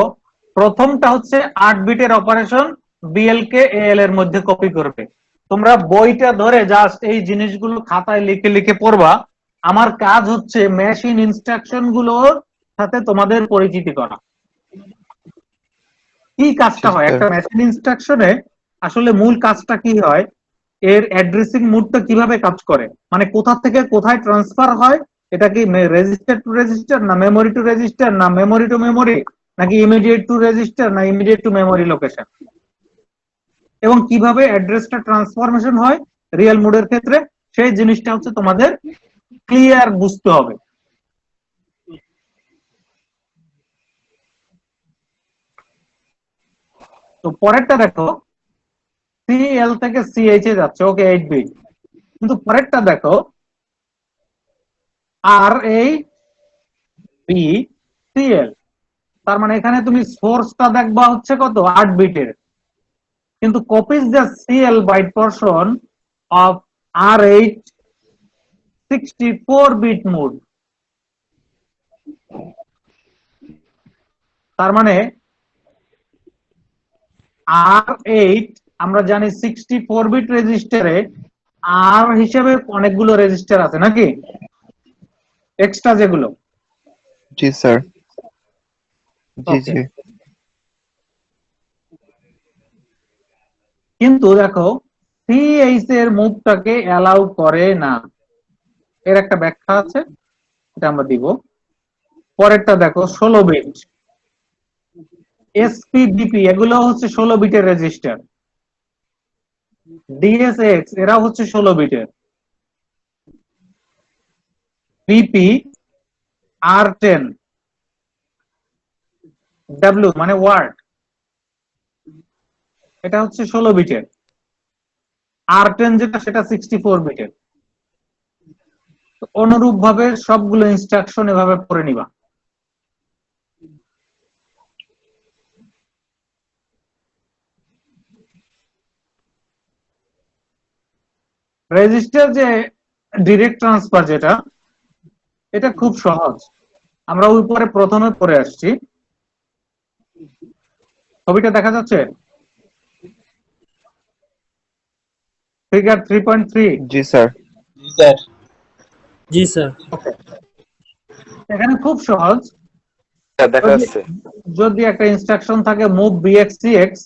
প্রথমটা হচ্ছে 8 বিটের অপারেশন, বিএল কে এএল এর মধ্যে কপি করবে। তোমরা বইটা ধরে জাস্ট এই জিনিসগুলো খাতায় লিখে লিখে পড়বা। আমার কাজ হচ্ছে মেশিন ইনস্ট্রাকশন গুলোর সাথে তোমাদের পরিচিতি করা। কি কাজটা হয় একটা মেশিন ইনস্ট্রাকশনে, আসলে মূল কাজটা কি হয়, এর অ্যাড্রেসিং মোডটা কিভাবে কাজ করে, মানে কোথা থেকে কোথায় ট্রান্সফার হয়, এটা কি রেজিস্টার টু রেজিস্টার, না মেমোরি টু রেজিস্টার, না মেমোরি টু মেমোরি, নাকি ইমিডিয়েট টু রেজিস্টার, না ইমিডিয়েট টু মেমোরি লোকেশন, এবং কিভাবে অ্যাড্রেসটা ট্রান্সফরমেশন হয় রিয়েল মোডের ক্ষেত্রে, সেই জিনিসটা হচ্ছে তোমাদের ক্লিয়ার বুঝতে হবে। তো পরেরটা দেখো, সি সিএল থেকে সিএইচ এ যাচ্ছে, ওকে 8 বিট। কিন্তু পরেরটা দেখো আর এইচ বি সিএল, তার মানে এখানে তুমি সোর্সটা দেখবা হচ্ছে কত 8 বিটের, কিন্তু copies the CL byte portion of R H 64 bit mode. তার মানে R8 আমরা জানি 64 বিট রেজিস্টারে আর হিসেবে অনেকগুলো রেজিস্টার আছে নাকি, এক্সট্রা যেগুলো। জি স্যার, জি Okay. জি কিন্তু দেখো সিএইচ এর মুভটাকে অ্যালাউ করে না, এর একটা ব্যাখ্যা আছে, এটা আমরা দিব। পরেরটা দেখো 16 বিট, এসপিডিপি এগুলো হচ্ছে 16 বিটের রেজিস্টার, ডিএসএক্স এরা হচ্ছে 16 বিটের, পিপি আর10 ডাব্লিউ মানে ওয়ার্ড, এটা হচ্ছে 16 বিটের, আর10 যেটা সেটা 64 বিটের। অনুরূপ ভাবে সবগুলো ইনস্ট্রাকশন এভাবে পড়ে নিবা। রেজিস্টার যে ডিরেক্ট ট্রান্সফার যেটা, এটা খুব সহজ, আমরা উপরে প্রথমে পড়ে আসছি। ছবিটা দেখা যাচ্ছে, ফিগার 3.3। জি স্যার, জি স্যার। জি স্যার। এখানে খুব সহজ, দেখা যাচ্ছে। যদি একটা ইনস্ট্রাকশন থাকে মুভ বিএক্স সিএক্স,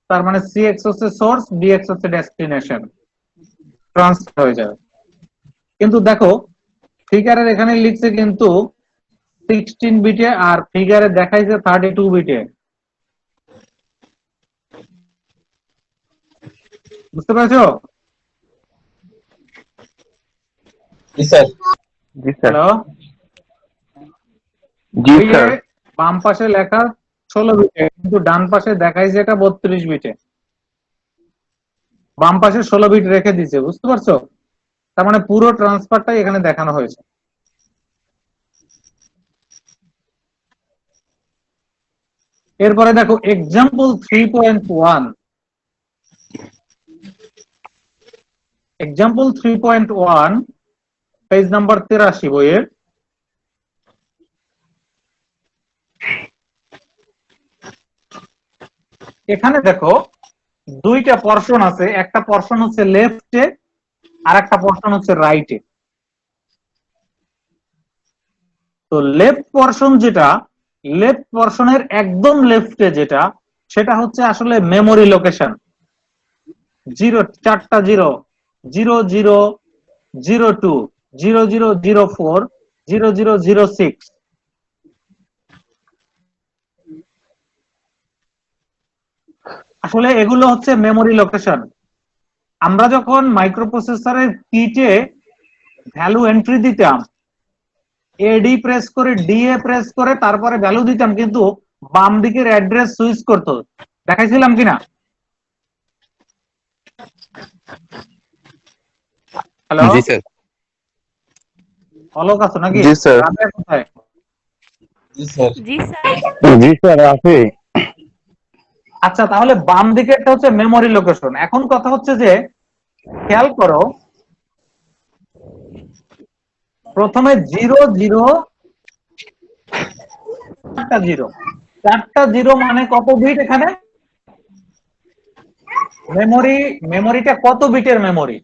তার মানে সিএক্স হচ্ছে সোর্স, বিএক্স হচ্ছে ডেস্টিনেশন, ট্রান্সফার হয়ে যাবে। কিন্তু দেখো ফিগারের এখানে লিখছে কিন্তু 16 বিটে, আর ফিগারে দেখাইছে 32 বিটে। বুঝতে পারছো? জি স্যার। জি স্যার, হ্যালো, জি ওই যে স্যার, বাম পাশে লেখা 16 বিটে, কিন্তু ডান পাশে দেখাইছে এটা 32 বিটে। বাম পাশে 16 বিট রেখে দিয়েছে, বুঝতে পারছো? তার মানে পুরো ট্রান্সফারটাই এখানে দেখানো হয়েছে। এরপরে দেখো এক্সাম্পল 3.1, এক্সাম্পল 3.1 পেজ নাম্বার 83 বইয়ের। এখানে দেখো দুইটা পোরশন আছে, একটা পোরশন হচ্ছে লেফটে আর একটা পোরশন হচ্ছে রাইটে। তো লেফট পোরশন যেটা, লেফট পোরশনের একদম লেফটে যেটা, সেটা হচ্ছে আসলে মেমোরি লোকেশন। জিরো, চারটা জিরো, 0002, 0004, 0006। আসলে এগুলো হচ্ছে মেমোরি লোকেশন। আমরা যখন মাইক্রোপ্রসেসরের কিটে ভ্যালু এন্ট্রি দিতাম, এডি প্রেস করে ডিএ প্রেস করে তারপরে ভ্যালু দিতাম, কিন্তু বাম দিকের অ্যাড্রেস সুইচ করতো, দেখাইছিলাম কিনা? হ্যালো, জি স্যার, অলোক আছো নাকি? জি স্যার। রাবেয়া কোথায়? জি স্যার। জি স্যার। জি স্যার আছে। আচ্ছা, তাহলে বাম দিকেরটা হচ্ছে মেমোরি লোকেশন। এখন কথা হচ্ছে যে খেয়াল করো, প্রথমে 00, চারটা জিরো, চারটা জিরো মানে কত বিট এখানে? মেমোরি, মেমোরিটা কত বিটের মেমোরি?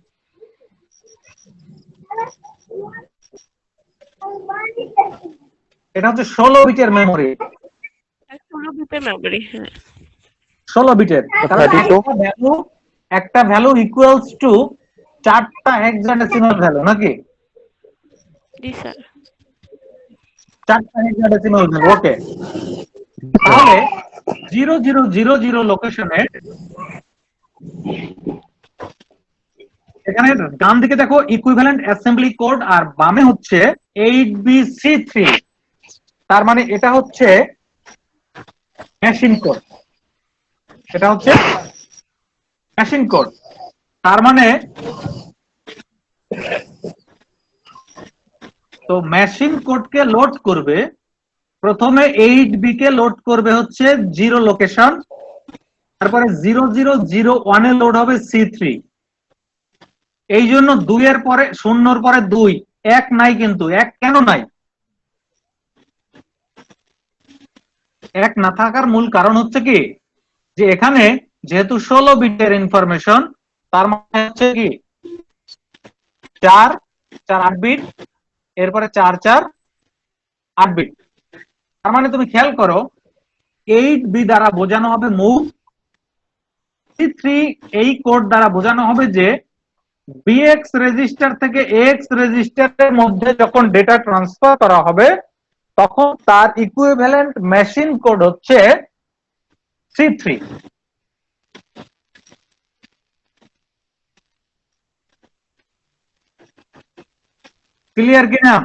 এটা হচ্ছে 16 বিটের মেমোরি, 16 বিটের মেমরি, হ্যাঁ। 16 বিটের। কারণ 32 একটা ভ্যালু ইকুয়ালস টু 4টা হেক্সাডেসিমাল ভ্যালু নাকি? জি স্যার। 4টা হেক্সাডেসিমাল ভ্যালু, ওকে। তাহলে 0000 লোকেশনে এখানে ডান দিকে দেখো ইকুইভ্যালেন্ট অ্যাসেম্বলি কোড, আর বামে হচ্ছে 8BC3। তার মানে এটা হচ্ছে মেশিন কোড, এটা হচ্ছে মেশিন কোড। তার মানে তো মেশিন কোডকে লোড করবে, প্রথমে 8B কে লোড করবে হচ্ছে 0 লোকেশন, তারপরে 0001 এ লোড হবে C3। এই জন্য 2 এর পরে 0 এর পরে 2, 1 নাই, কিন্তু 1 কেন নাই? 1 না থাকার মূল কারণ হচ্ছে কি, যে এখানে যেহেতু 16 বিটের ইনফরমেশন, তার মানে হচ্ছে কি 4 4 8 বিট, এরপরে 4 4 8 বিট। তার মানে তুমি খেয়াল করো 8B দ্বারা বোঝানো হবে মুভ, C3 এই কোড দ্বারা বোঝানো হবে যে BX রেজিস্টার থেকে AX রেজিস্টারের মধ্যে যখন ডেটা ট্রান্সফার করা হবে তখন তার ইকুইভ্যালেন্ট মেশিন কোড হচ্ছে C3। ক্লিয়ার কিনা?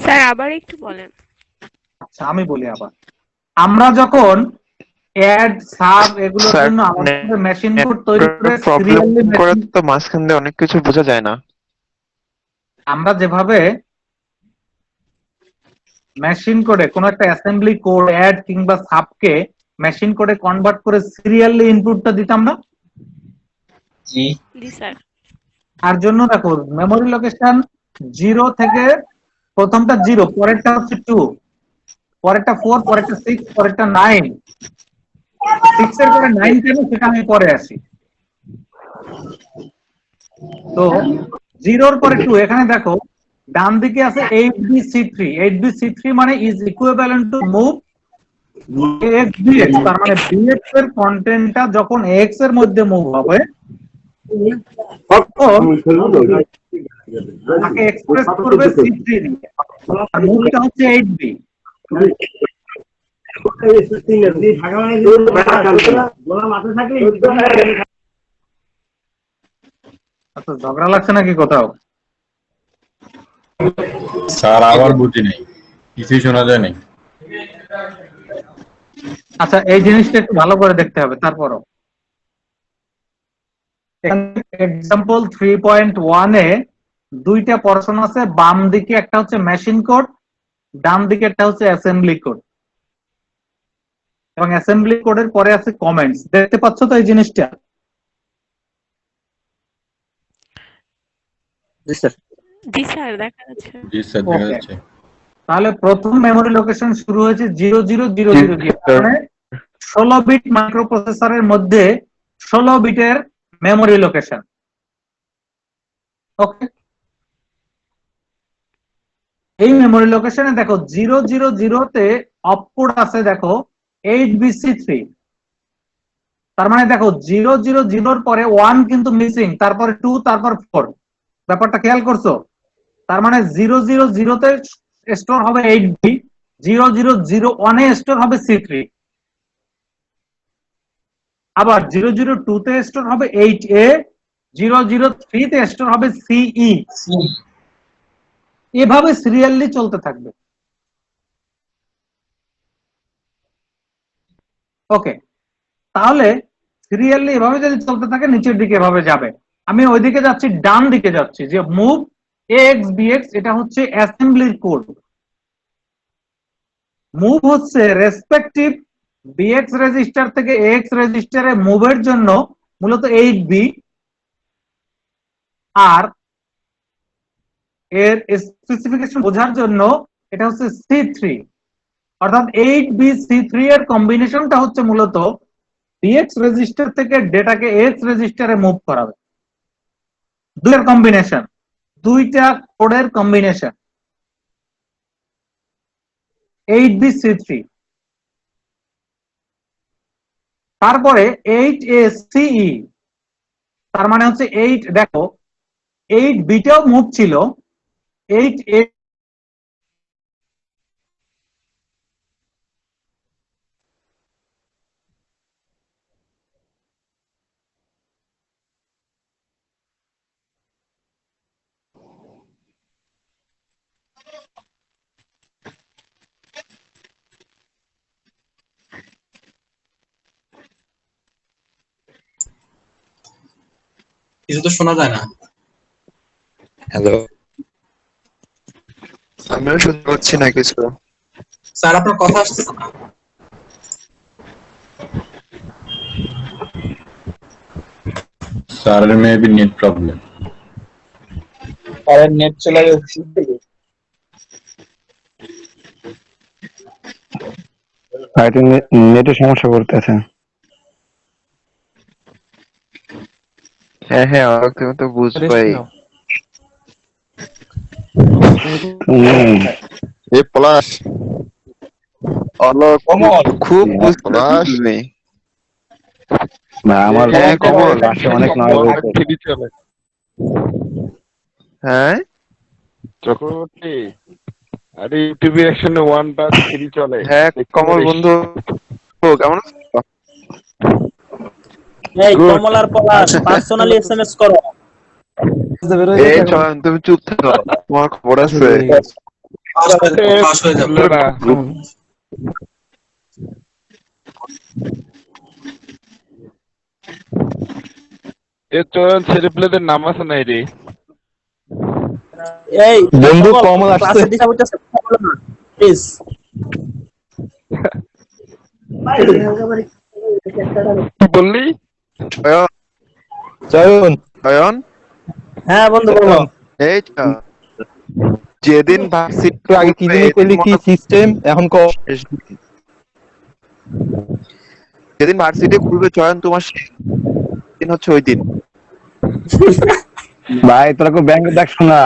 স্যার আবার একটু বলেন। আচ্ছা আমি বলি আবার, আমরা যখন অ্যাড সাব এগুলোর স্যার জন্য আমাদের মেশিন কোড তৈরি করে প্রবলেম সিরিয়ালি করে তো মাঝখান দিয়ে অনেক কিছু বোঝা যায় না। আমরা যেভাবে মেশিন কোডে কোন একটা অ্যাসেম্বলি কোড অ্যাড কিংবা সাবকে মেশিন কোডে কনভার্ট করে সিরিয়ালি ইনপুটটা দিতাম না, জি জি স্যার। তার জন্য দেখো মেমোরি লোকেশন 0 থেকে প্রথমটা 0, পরেরটা হচ্ছে 2, পরেরটা 4, পরেরটা 6, পরেরটা 9। 6 এর পরে 9 কেন সেটা আমি পরে আসি। তো 0 এর পরে 2, এখানে দেখো ডান দিকে আছে 8BC3। 8BC3 মানে is equivalent to move AXBX, তার মানে BX এর কন্টেন্টটা যখন AX এর মধ্যে মুভ হবে তখন তাকে এক্সপ্রেস করবে C3 দিয়ে, আর মুভটা হচ্ছে 8B। আচ্ছা ঝগড়া লাগছে নাকি কোথাও? স্যার আবার বুঝি নাই, কিছুই শোনা যায় নাই। আচ্ছা এই জিনিসটা একটু ভালো করে দেখতে হবে। তারপরও এক্সাম্পল 3.1 এ দুইটা পোরশন আছে, বাম দিকে একটা হচ্ছে মেশিন কোড, ডান দিকে একটা হচ্ছে অ্যাসেম্বলি কোড, এবং অ্যাসেম্বলি কোডের পরে আছে কমেন্টস। দেখতে পাচ্ছ তো এই জিনিসটা? জি স্যার দেখা যাচ্ছে। জি স্যার দেখা ওকে, যাচ্ছে। তাহলে প্রথম মেমোরি লোকেশন শুরু হয়েছে 0000 দিয়ে, মানে 16 বিট মাইক্রোপ্রসেসরের মধ্যে 16 বিটের মেমোরি লোকেশন। ওকে, এই মেমোরি লোকেশনে দেখো 000 তে অপকোড আছে দেখো 8BC3। তার মানে দেখো 000 পরে 1 কিন্তু মিসিং, তারপরে 2, তারপর 4। ব্যাপারটা খেয়াল করছো? তার মানে 000 তে স্টোর হবে 8B, 0001 এ স্টোর হবে C3, আবার 002 তে স্টোর হবে 8A, 003 তে স্টোর হবে CE। এভাবে সিরিয়ালি চলতে থাকবে। ওকে, তাহলে সিরিয়ালি এভাবে যদি চলতে থাকে নিচের দিকে এভাবে যাবে। আমি ওইদিকে যাচ্ছি, ডান দিকে যাচ্ছি, যে মুভ AXBX, এটা হচ্ছে অ্যাসেম্বলির কোড। মুভ হচ্ছে রেসপেক্টিভ BX রেজিস্টার থেকে AX রেজিস্টারে মুভের জন্য মূলত 8B, আর এর স্পেসিফিকেশন বোঝার জন্য এটা হচ্ছে C3। অর্থাৎ 8BC3 এর কম্বিনেশনটা হচ্ছে মূলত BX রেজিস্টার থেকে ডেটাকে AX রেজিস্টারে মুভ করাবে। দুইয়ের কম্বিনেশন, দুইটা কোডের কম্বিনেশন 8BC3। তারপরে 8ACE, তার মানে হচ্ছে 8, দেখো 8 বিটেও মুভ ছিল, 8A কিছু তো শোনা যায় না। হ্যালো, আমিও শুনতে পাচ্ছি না কিছু। স্যার আপনার কথা আসতেছে না। Sir, maybe net problem. আর নেট চলে যাচ্ছে। নেটের সমস্যা করতেছে। হ্যাঁ হ্যাঁ, তুমি তো বুঝবাই। এ পলাশ, অলক খুব বুঝতে নেই। আমার হ্যাঁ, কমল। অনেক নয় হ্যাঁ চক্রবর্তী, আরে ইউটিউবে একসঙ্গে 1 2 3 চলে। হ্যাঁ কমল বন্ধু, কেমন আছো? এই কমল আর পলাশ পার্সোনালি এসএমএস করো। এই চয়ন, তুমি চুপ থাকো, তোমার খবর আছে। পাস হয়ে যাবে। এ চয়ন ছেলে পেলেদের নাম আছে নাই রে? এই বন্ধু কমল আসছে। ক্লাসে দিশা বলতেছে কথা বলো না প্লিজ। কি বললি? চয়ন, চয়ন, চয়ন, হ্যাঁ বন্ধু বলো। এই তো, যেদিন ভার্সিটি একটু আগে কি জানি কইলি কি সিস্টেম, এখন ক। যেদিন ভার্সিটি খুলবে চয়ন, তোমার শেষ দিন হচ্ছে ওই দিন। ভাই তোরা ব্যাংকে দেখছো না?